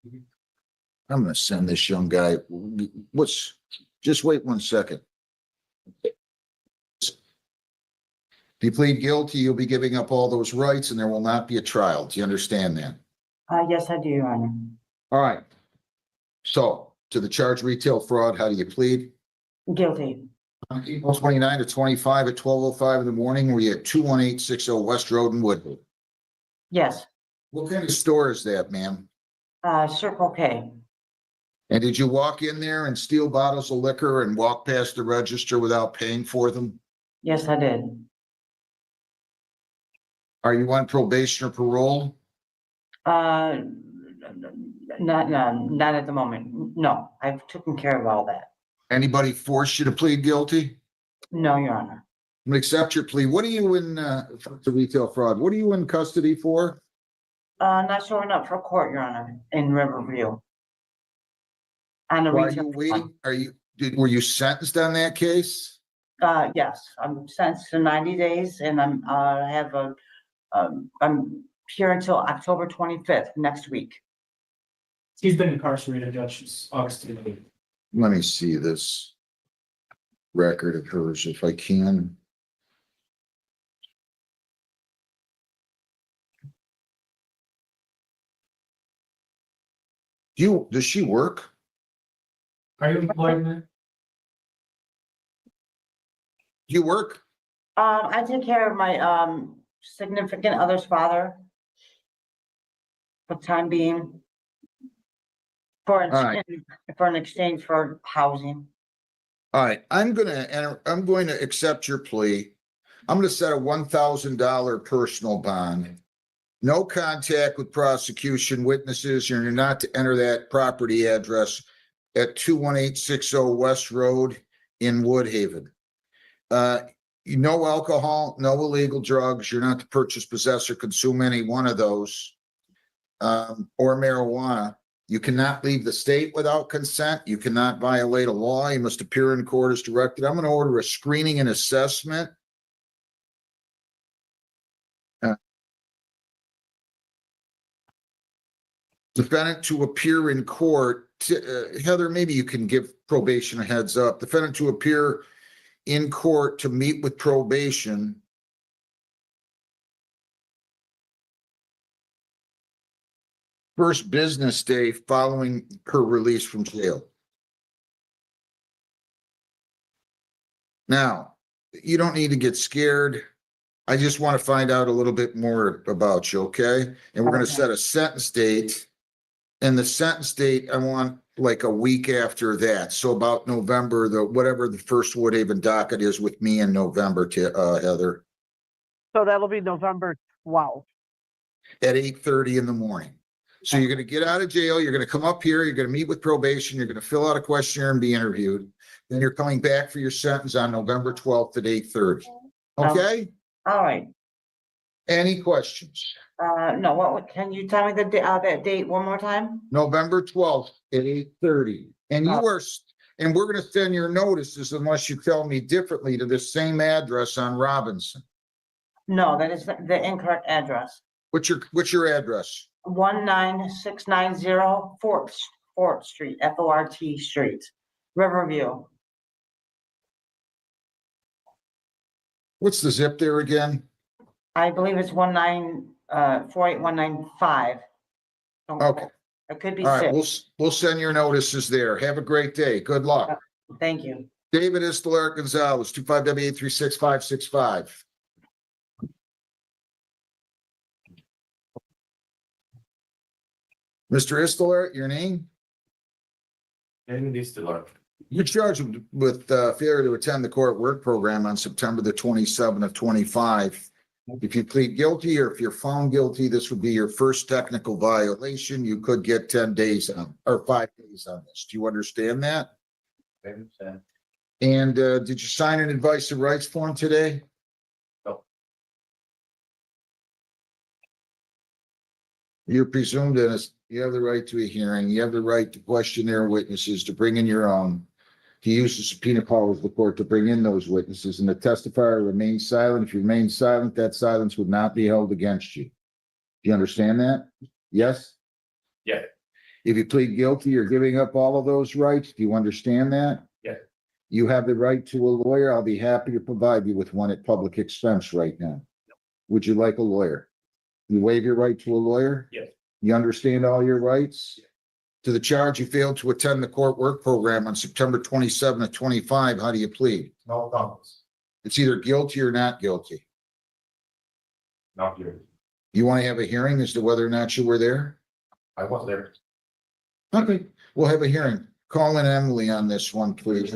I'm gonna send this young guy, just wait 1 second. If you plead guilty, you'll be giving up all those rights and there will not be a trial. Do you understand that? Yes, I do, Your Honor. All right. So to the charge retail fraud, how do you plead? Guilty. On April 29 to 25 at 12:05 in the morning, were you at 21860 West Road in Woodville? Yes, What kind of store is that, ma'am? Circle K. And did you walk in there and steal bottles of liquor and walk past the register without paying for them? Yes, I did. Are you on probation or parole? Not at the moment. No, I've taken care of all that. Anybody forced you to plead guilty? No, Your Honor. I'm gonna accept your plea. What are you in, for retail fraud? What are you in custody for? Not showing up for court, Your Honor, in Riverview. On a Why are retail. you waiting? Were you sentenced on that case? Yes, I'm sentenced to 90 days and I'm here until October 25th, next week. He's been incarcerated, Judge, since August 8th. Let me see this record of hers if I can. Does she work? Are you employed, man? Do you work? I take care of my significant other's father. For the time being. For right. an exchange for housing. All right, I'm going to accept your plea. I'm going to set a $1,000 personal bond. No contact with prosecution witnesses. You're not to enter that property address at 21860 West Road in Woodhaven. No alcohol, no illegal drugs. You're not to purchase, possess, or consume any one of those, or marijuana. You cannot leave the state without consent. You cannot violate a law. You must appear in court as directed. I'm going to order a screening and assessment. Defendant to appear in court. Heather, maybe you can give probation a heads up. Defendant to appear in court to meet with probation. First business day following her release from jail. Now, you don't need to get scared. I just want to find out a little bit more about you, okay? And we're going to set a sentence date. And the sentence date, I want like a week after that. So about November, whatever the first Woodhaven docket is with me in November, Heather. So that'll be November 12th. At 8:30 in the morning. So you're going to get out of jail. You're going to come up here. You're going to meet with probation. You're going to fill out a questionnaire and be interviewed. Then you're coming back for your sentence on November 12th at 8:30. Okay? All right. Any questions? No, can you tell me that date one more time? November 12th at 8:30. And Oh. and we're gonna send your notices unless you tell me differently to the same address on Robinson. No, that is the incorrect address. What's your address? 19690 Fort Street, Fort Street, Riverview. What's the zip there again? I believe it's 48195. Okay. It could be All right, 6. we'll send your notices there. Have a great day. Good luck. Thank you. David Estelar Gonzalez, 25W836565. Mr. Estelar, your name? And this still You're charged with failure to attend the court work program on September the 27th of 25. If you plead guilty or if you're found guilty, this would be your first technical violation. You could get 10 days or 5 days on this. Do you understand that? And did you sign an advice of rights form today? No. You're presumed innocent. You have the right to a hearing. You have the right to question their witnesses, to bring in your own. To use the subpoena powers of the court to bring in those witnesses, and the testifier remains silent. If you remain silent, that silence would not be held against you. Do you understand that? Yes? Yeah. If you plead guilty, you're giving up all of those rights. Do you understand that? Yeah. You have the right to a lawyer. I'll be happy to provide you with one at public expense right now. Would you like a lawyer? You waive your right to a lawyer? Yes. You understand all your rights? To the charge you failed to attend the court work program on September 27 of 25, how do you plead? No comments. It's either guilty or not guilty. Not here. You want to have a hearing as to whether or not you were there? I was there. Okay, we'll have a hearing. Call in Emily on this one, please.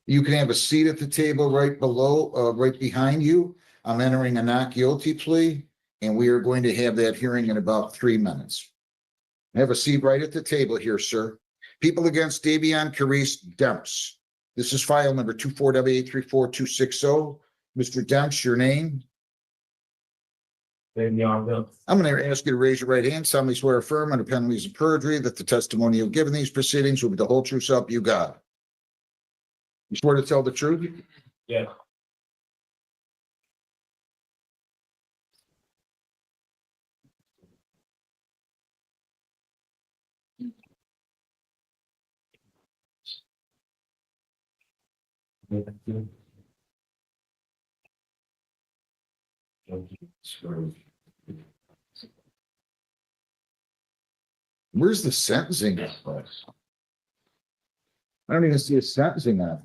You can have a seat at the table right below, right behind you. I'm entering a not guilty plea, and we are going to have that hearing in about 3 minutes. Have a seat right at the table here, sir. People against Davion Carice Demps. This is file number 24W834260. Mr. Demps, your name? I'm going to ask you to raise your right hand. Solemnly swear or affirm under penalties of perjury that the testimony you've given these proceedings will be the whole true self you got. You swear to tell the truth? Yeah. Where's the sentencing? I don't even see a sentencing on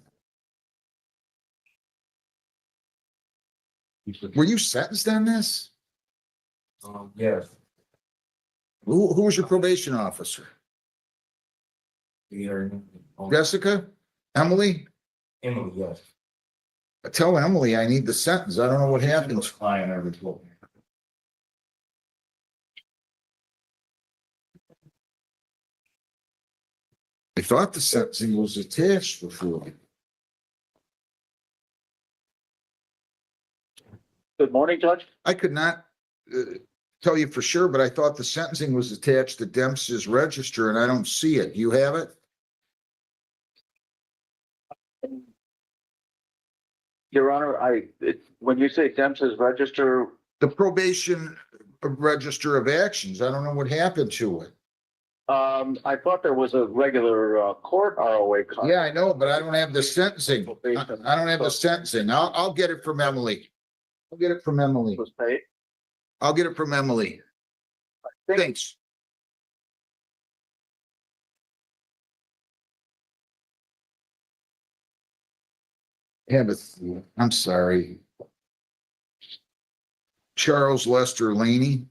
it. Were you sentenced on this? Yes. Who was your probation officer? Jessica? Emily? Emily, yes. Tell Emily I need the sentence. I don't know what happened. Client ever told me. I thought the sentencing was attached before. Good morning, Judge. I could not tell you for sure, but I thought the sentencing was attached to Dempsey's register and I don't see it. You have it? Your Honor, when you say Dempsey's register, The probation register of actions. I don't know what happened to it. I thought there was a regular court ROA. Yeah, I know, but I don't have the sentencing. I don't have the sentencing. I'll get it from Emily. I'll get it from Emily. Was paid. I'll get it from Emily. Thanks. Yeah, but I'm sorry. Charles Lester Laney,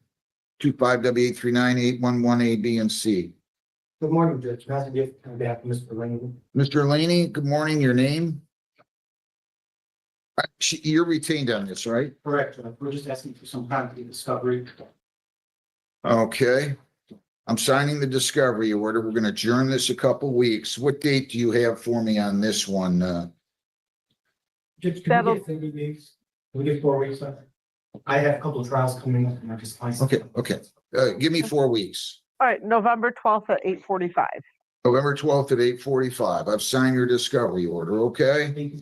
25W8398111 A, B, and C. Good morning, Judge. Matthew Gift on behalf of Mr. Lane. Mr. Laney, good morning. Your name? You're retained on this, right? Correct, Judge. We're just asking for some time to get discovery. Okay. I'm signing the discovery order. We're going to adjourn this a couple weeks. What date do you have for me on this one, Just, can That'll- we get 30 days? Can we get 4 weeks? I have a couple of trials coming up and I just find. Okay, give me 4 weeks. All right, November 12th at 8:45. November 12th at 8:45. I've signed your discovery order, okay?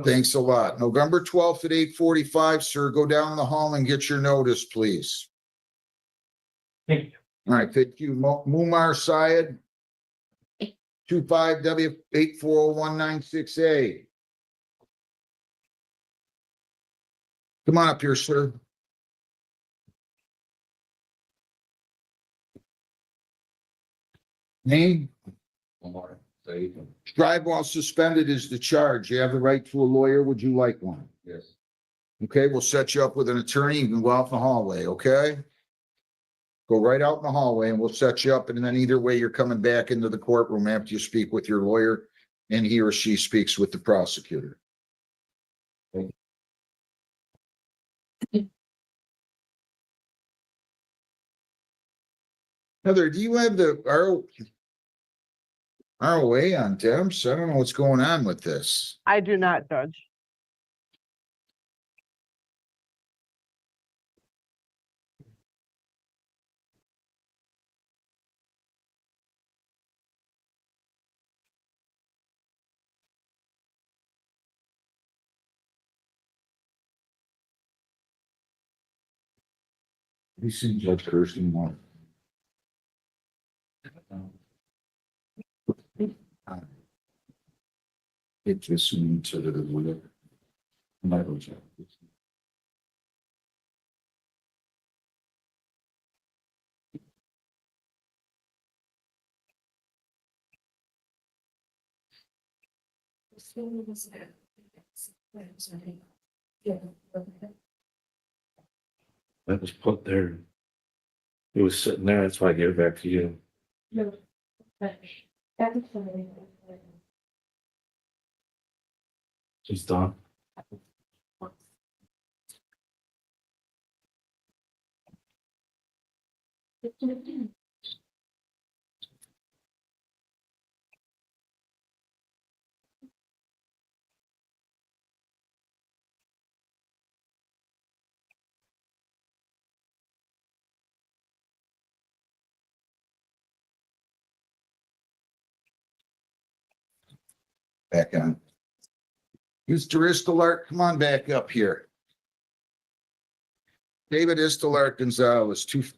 Thanks a lot. November 12th at 8:45, sir. Go down the hall and get your notice, please. Thank you. All right, thank you. Mumar Syed. 25W840196A. Come on up here, sir. Name? Drive while suspended is the charge. You have the right to a lawyer. Would you like one? Yes. Okay, we'll set you up with an attorney. You can go out in the hallway, okay? Go right out in the hallway and we'll set you up. And then either way, you're coming back into the courtroom after you speak with your lawyer and he or she speaks with the prosecutor. Heather, do you have the ROA on temps? I don't know what's going on with this. I do not, Judge. You seen Judge Kirsten more? It just seemed to the whatever. That was put there. It was sitting there, that's why I gave it back to you. She's done. Back on. Mr. Istelart, come on back up here. David Istelart Gonzalez, people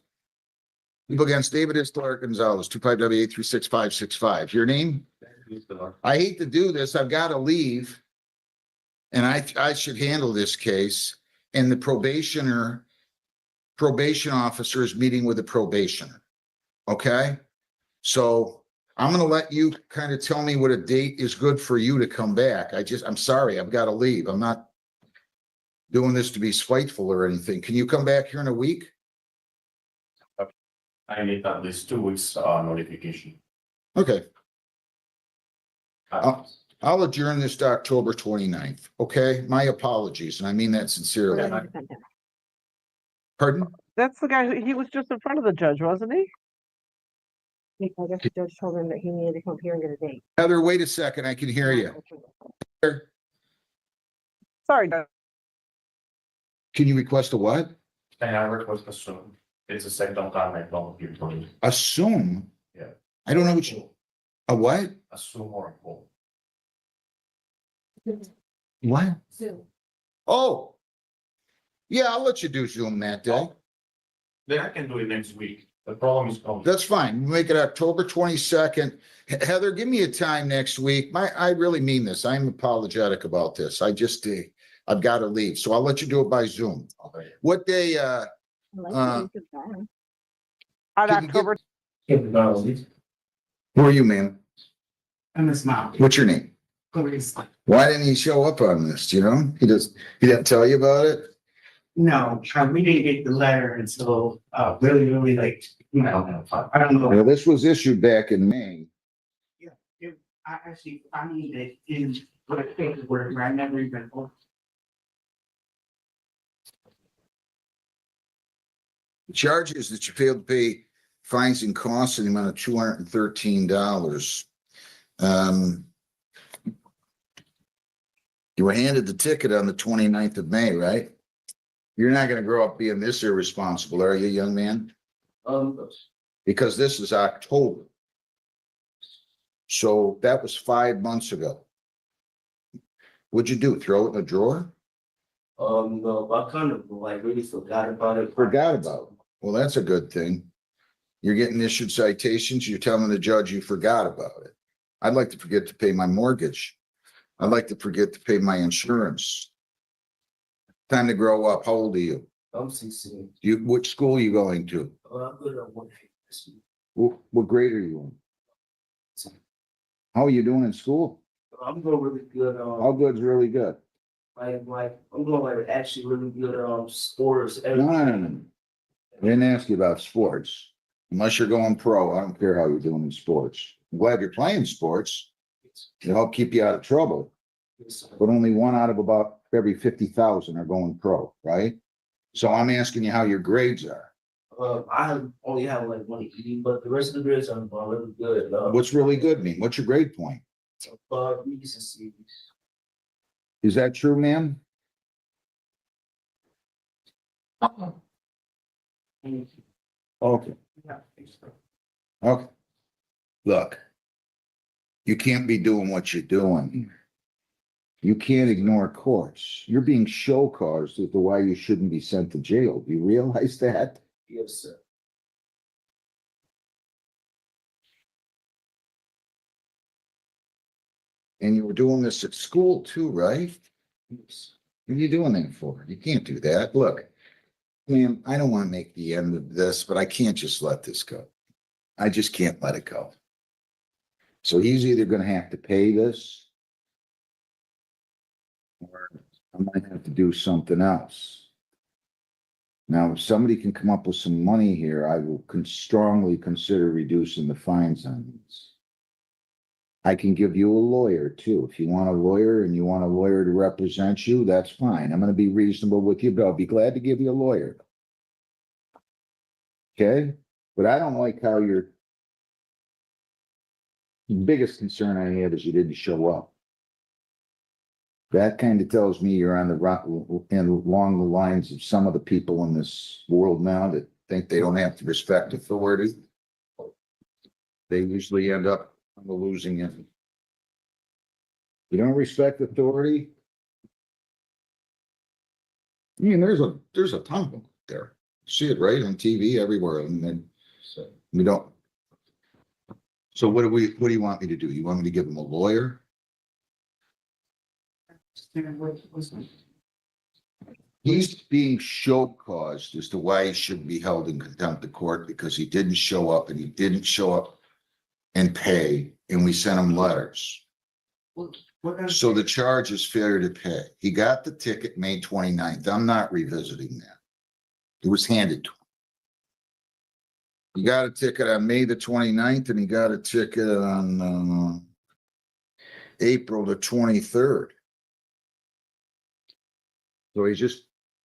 against David Istelart Gonzalez, 25W836565. Your name? I hate to do this. I've got to leave. And I should handle this case. And the probation officer is meeting with the probationer. Okay? So I'm going to let you kind of tell me what a date is good for you to come back. I'm sorry, I've got to leave. I'm not doing this to be spiteful or anything. Can you come back here in a week? I need at least 2 weeks notification. Okay, I'll adjourn this to October 29th. Okay, my apologies, and I mean that sincerely. Pardon? That's the guy, he was just in front of the judge, wasn't he? I guess the judge told him that he needed to come here and get a date. Heather, wait a second, I can hear you. Sorry, Judge. Can you request a what? And I request a soon. It's a second time I don't give it. Assume? Yeah. I don't know what you, a what? Assume or call. What? Zoom. Oh. Yeah, I'll let you do Zoom that day. Then I can do it next week. The problem is. That's fine. Make it October 22nd. Heather, give me a time next week. I really mean this. I'm apologetic about this. I've got to leave. So I'll let you do it by Zoom. Okay. What day, On Can you October, who are you, ma'am? And this mom. What's your name? Clarice. Why didn't he show up on this? Do you know? He didn't tell you about it? No, we didn't get the letter until, really like, I don't know. Well, this was issued back in May. I need it in what I think where I never even. The charge is that you failed to pay fines and costs in the amount of $213. You were handed the ticket on the 29th of May, right? You're not gonna grow up being this irresponsible, are you, young man? Because this is October. So that was 5 months ago. What'd you do? Throw it in a drawer? No, I kind of like really forgot about it. Forgot about it. Well, that's a good thing. You're getting issued citations. You're telling the judge you forgot about it. I'd like to forget to pay my mortgage. I'd like to forget to pay my insurance. Time to grow up. How old are you? I'm 16. Which school are you going to? I'm good at one. What grade are you in? How are you doing in school? I'm doing really good. How good's really good? Like I'm doing like actually really good sports. No, no, no, no. I didn't ask you about sports. Unless you're going pro, I don't care how you're doing in sports. I'm glad you're playing sports. It'll help keep you out of trouble. But only one out of about every 50,000 are going pro, right? So I'm asking you how your grades are. I only have like one E, but the rest of the grades are really good. What's really good mean? What's your grade point? B's and C's. Is that true, ma'am? Okay. Okay. Look, you can't be doing what you're doing. You can't ignore courts. You're being show caused as to why you shouldn't be sent to jail. Do you realize that? Yes, sir. And you were doing this at school too, right? Yes. What are you doing that for? You can't do that. Look, ma'am, I don't want to make the end of this, but I can't just let this go. I just can't let it go. So he's either gonna have to pay this, or I might have to do something else. Now, if somebody can come up with some money here, I will strongly consider reducing the fines on these. I can give you a lawyer too. If you want a lawyer and you want a lawyer to represent you, that's fine. I'm gonna be reasonable with you, but I'll be glad to give you a lawyer. Okay? But I don't like how you're. The biggest concern I had is you didn't show up. That kind of tells me you're on the rock and along the lines of some of the people in this world now that think they don't have to respect authority. They usually end up on the losing end. You don't respect authority. I mean, there's a ton of them there. See it right on TV everywhere, and then we don't. So what do you want me to do? You want me to give them a lawyer? He's being show caused as to why he should be held in contempt of court because he didn't show up and pay, and we sent him letters. So the charge is failure to pay. He got the ticket May 29th. I'm not revisiting that. It was handed to him. He got a ticket on May the 29th, and he got a ticket on April the 23rd. So he just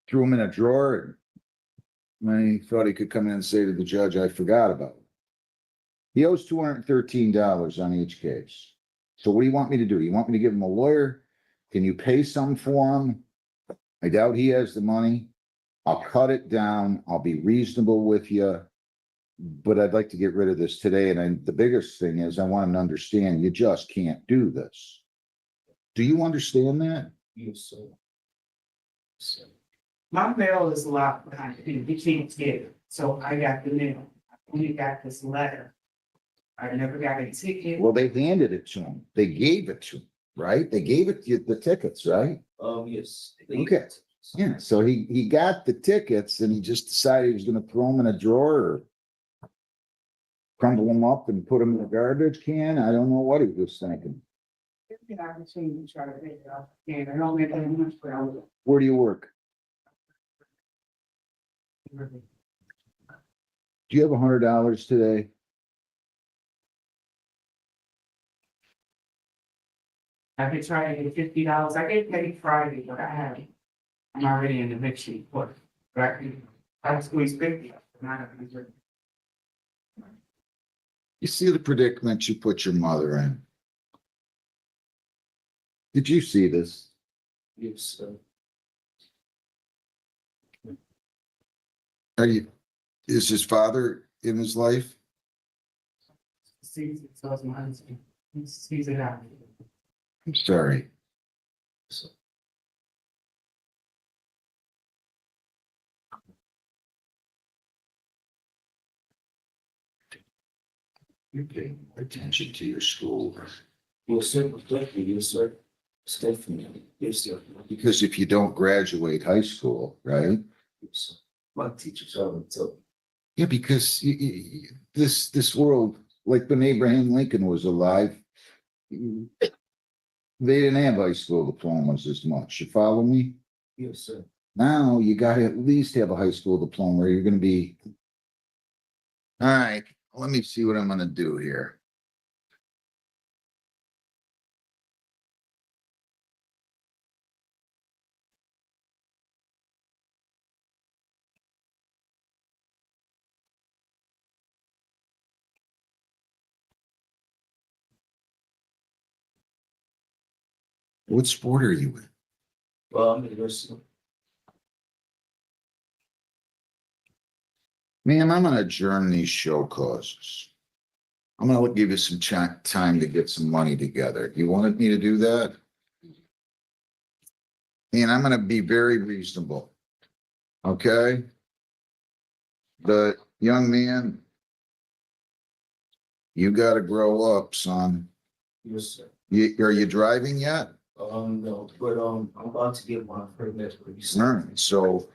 threw him in a drawer, and he thought he could come in and say to the judge, I forgot about it. He owes $213 on each case. So what do you want me to do? You want me to give him a lawyer? Can you pay some for him? I doubt he has the money. I'll cut it down. I'll be reasonable with you. But I'd like to get rid of this today. And the biggest thing is I want him to understand you just can't do this. Do you understand that? Yes, sir. My mail is locked behind it. We can't get it. So I got the mail. I only got this letter. I never got a ticket. Well, they handed it to him. They gave it to him, right? They gave it the tickets, right? Yes. Okay. Yeah, so he got the tickets and he just decided he was gonna throw them in a drawer or crumble them up and put them in a garbage can. I don't know what he was thinking. Where do you work? Do you have $100 today? I've been trying to get $50. I get paid Friday, but I haven't. I'm already in the mix sheet, but I squeezed 50. You see the predicament you put your mother in? Did you see this? Yes, sir. Is his father in his life? He's it out. I'm sorry. You're paying more attention to your school. Yes, sir. Thank you. Yes, sir. Stephanie. Yes, sir. Because if you don't graduate high school, right? Yes, sir. My teachers always told me. Yeah, because this world, like when Abraham Lincoln was alive, they didn't have high school diplomas as much. You follow me? Yes, sir. Now you gotta at least have a high school diploma or you're gonna be. All right, let me see what I'm gonna do here. What sport are you in? Well, I'm university. Ma'am, I'm gonna adjourn these show causes. I'm gonna give you some time to get some money together. You wanted me to do that? And I'm gonna be very reasonable. Okay? The young man, you gotta grow up, son. Yes, sir. Are you driving yet? No, but I'm about to get my permit pretty soon. All right, so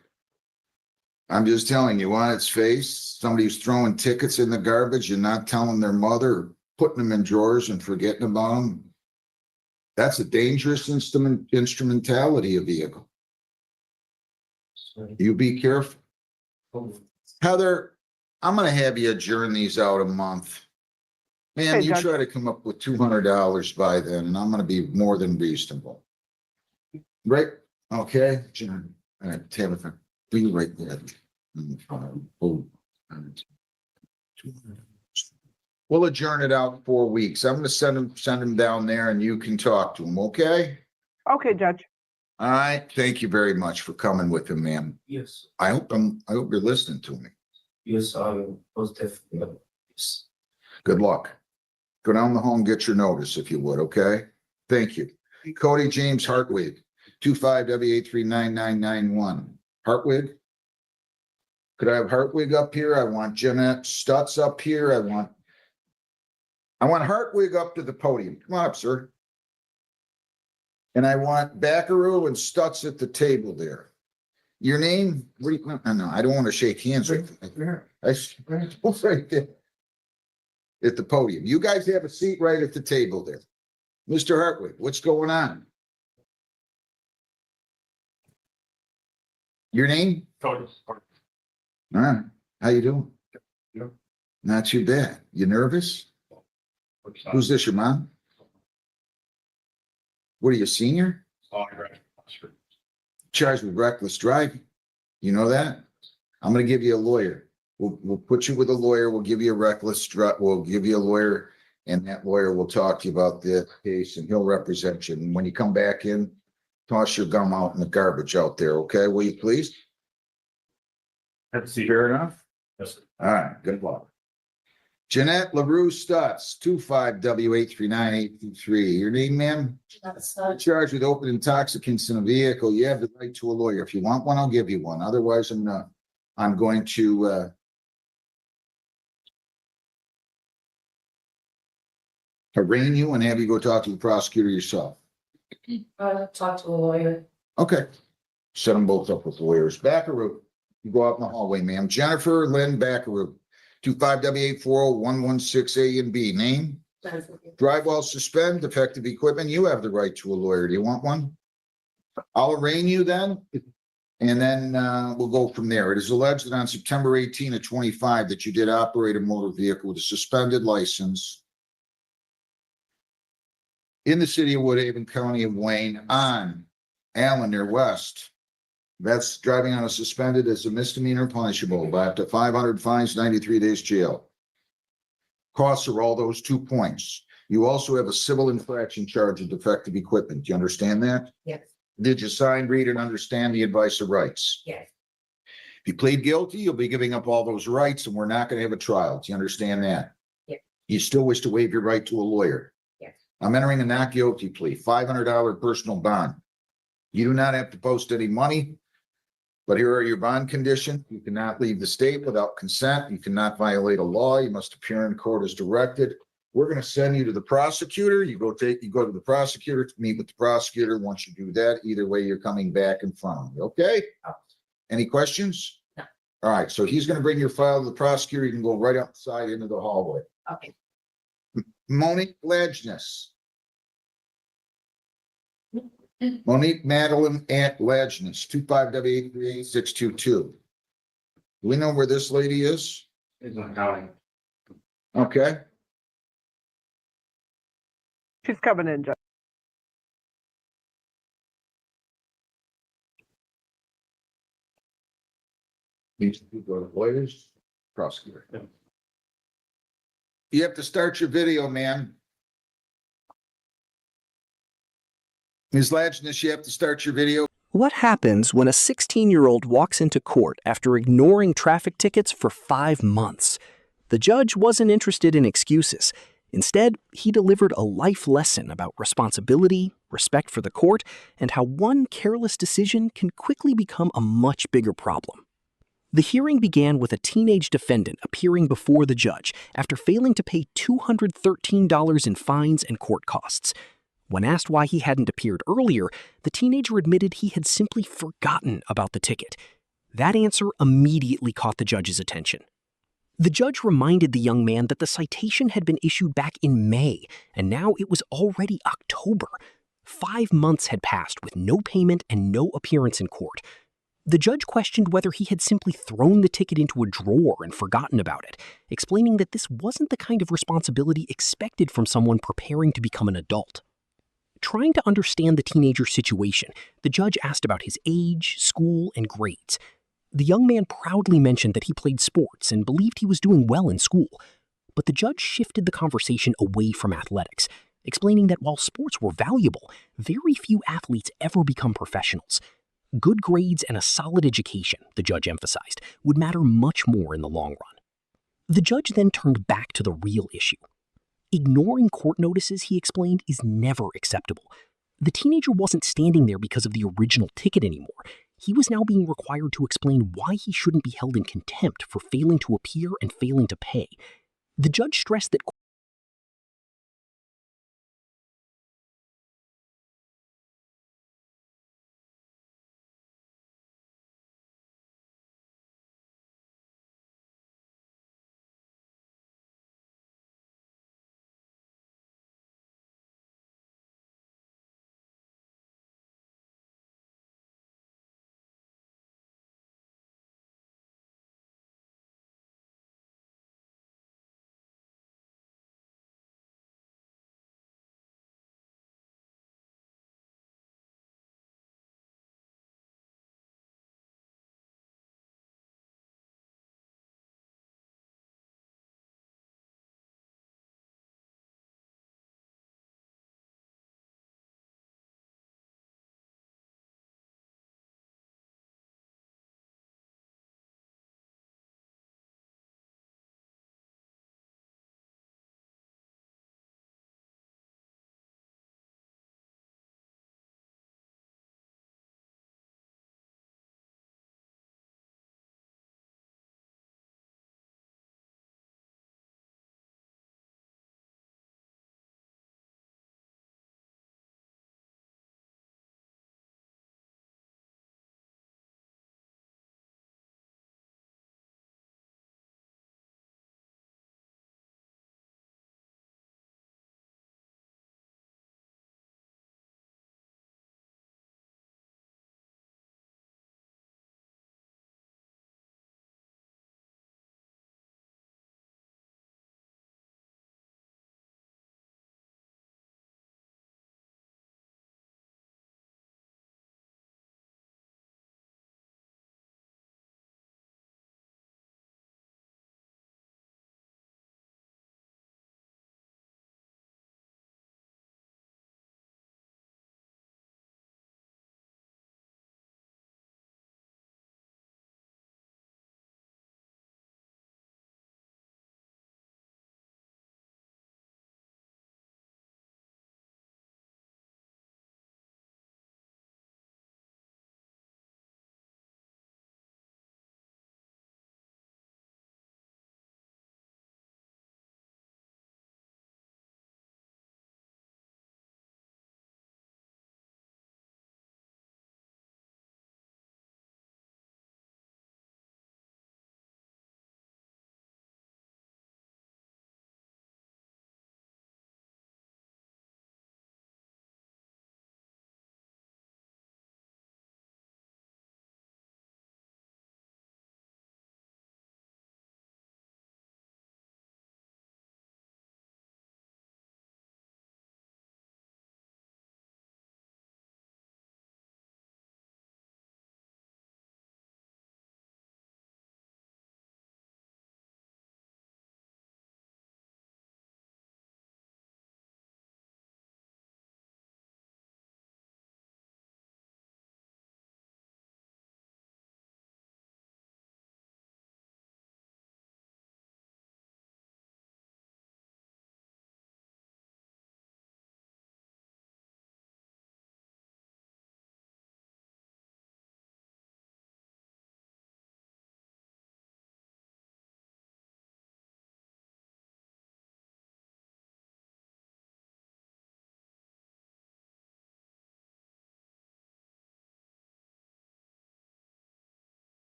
I'm just telling you, on its face, somebody who's throwing tickets in the garbage and not telling their mother, putting them in drawers and forgetting about them. That's a dangerous instrumentality of vehicle. Sorry. You be careful. Oh, Heather, I'm gonna have you adjourn these out a month. Man, Okay, you Judge. try to come up with $200 by then, and I'm gonna be more than reasonable. Right? Okay, John. All right, Tabitha, be right there. We'll adjourn it out 4 weeks. I'm gonna send him down there and you can talk to him, okay? Okay, Judge. All right, thank you very much for coming with him, ma'am. yes, I hope you're listening to me. yes, I was definitely. Yes. Good luck. Go down the hall and get your notice if you would, okay? Thank you. Cody James Hartwig, 25W839991. Hartwig? Could I have Hartwig up here? I want Jeanette Stutz up here. I want Hartwig up to the podium. Come on up, sir. And I want Backaroo and Stutz at the table there. Your name? No, I don't want to shake hands with you. Right there. At the podium. You guys have a seat right at the table there. Mr. Hartwig, what's going on? Your name? Cody. All right. How you doing? Good. Not too bad. You nervous? Who's this, your mom? What are you, a senior? Charged with reckless driving. You know that? I'm gonna give you a lawyer. We'll put you with a lawyer. We'll give you a we'll give you a lawyer, and that lawyer will talk to you about the case and he'll represent you. And when you come back in, toss your gum out in the garbage out there, okay? Will you please? Have a seat. Fair enough? Yes, sir. All right, good luck. Jeanette LaRue Stutz, 25W839823. Your name, ma'am? Charged with open intoxicants in a vehicle. You have the right to a lawyer. If you want one, I'll give you one. Otherwise, I'm going to arraign you and have you go talk to the prosecutor yourself. Talk to a lawyer. Okay. Set them both up with lawyers. Backaroo, you go out in the hallway, ma'am. Jennifer Lynn Backaroo, 25W8401116A and B. Name? Drive while suspend, defective equipment. You have the right to a lawyer. Do you want one? I'll arraign you then, and then we'll go from there. It is alleged that on September 18 of 25 that you did operate a motor vehicle with a suspended license in the city of Woodhaven, County of Wayne, on Allen near West. That's driving on a suspended as a misdemeanor punishable by up to 500 fines, 93 days jail. Costs are all those 2 points. You also have a civil infraction charge of defective equipment. Do you understand that? Yes. Did you sign, read, and understand the advice of rights? Yes. If you plead guilty, you'll be giving up all those rights and we're not going to have a trial. Do you understand that? Yes. You still wish to waive your right to a lawyer? Yes. I'm entering a not guilty plea, $500 personal bond. You do not have to post any money, but here are your bond conditions. You cannot leave the state without consent. You cannot violate a law. You must appear in court as directed. We're going to send you to the prosecutor. You go to the prosecutor to meet with the prosecutor. Once you do that, either way, you're coming back in front of me. Okay? Any questions? No. All right. So he's going to bring your file to the prosecutor. You can go right outside into the hallway. Okay. Monique Lajness. Monique Madeline at Lajness, 25W838-622. Do we know where this lady is? It's not counting. Okay. She's coming in, Judge. Needs to go to lawyers, prosecutor. You have to start your video, man. Ms. Lajness, you have to start your video. What happens when a 16-year-old walks into court after ignoring traffic tickets for 5 months? The judge wasn't interested in excuses. Instead, he delivered a life lesson about responsibility, respect for the court, and how one careless decision can quickly become a much bigger problem. The hearing began with a teenage defendant appearing before the judge after failing to pay $213 in fines and court costs. When asked why he hadn't appeared earlier, the teenager admitted he had simply forgotten about the ticket. That answer immediately caught the judge's attention. The judge reminded the young man that the citation had been issued back in May, and now it was already October. 5 months had passed with no payment and no appearance in court. The judge questioned whether he had simply thrown the ticket into a drawer and forgotten about it, explaining that this wasn't the kind of responsibility expected from someone preparing to become an adult. Trying to understand the teenager's situation, the judge asked about his age, school, and grades. The young man proudly mentioned that he played sports and believed he was doing well in school. But the judge shifted the conversation away from athletics, explaining that while sports were valuable, very few athletes ever become professionals. Good grades and a solid education, the judge emphasized, would matter much more in the long run. The judge then turned back to the real issue. Ignoring court notices, he explained, is never acceptable. The teenager wasn't standing there because of the original ticket anymore. He was now being required to explain why he shouldn't be held in contempt for failing to appear and failing to pay. The judge stressed that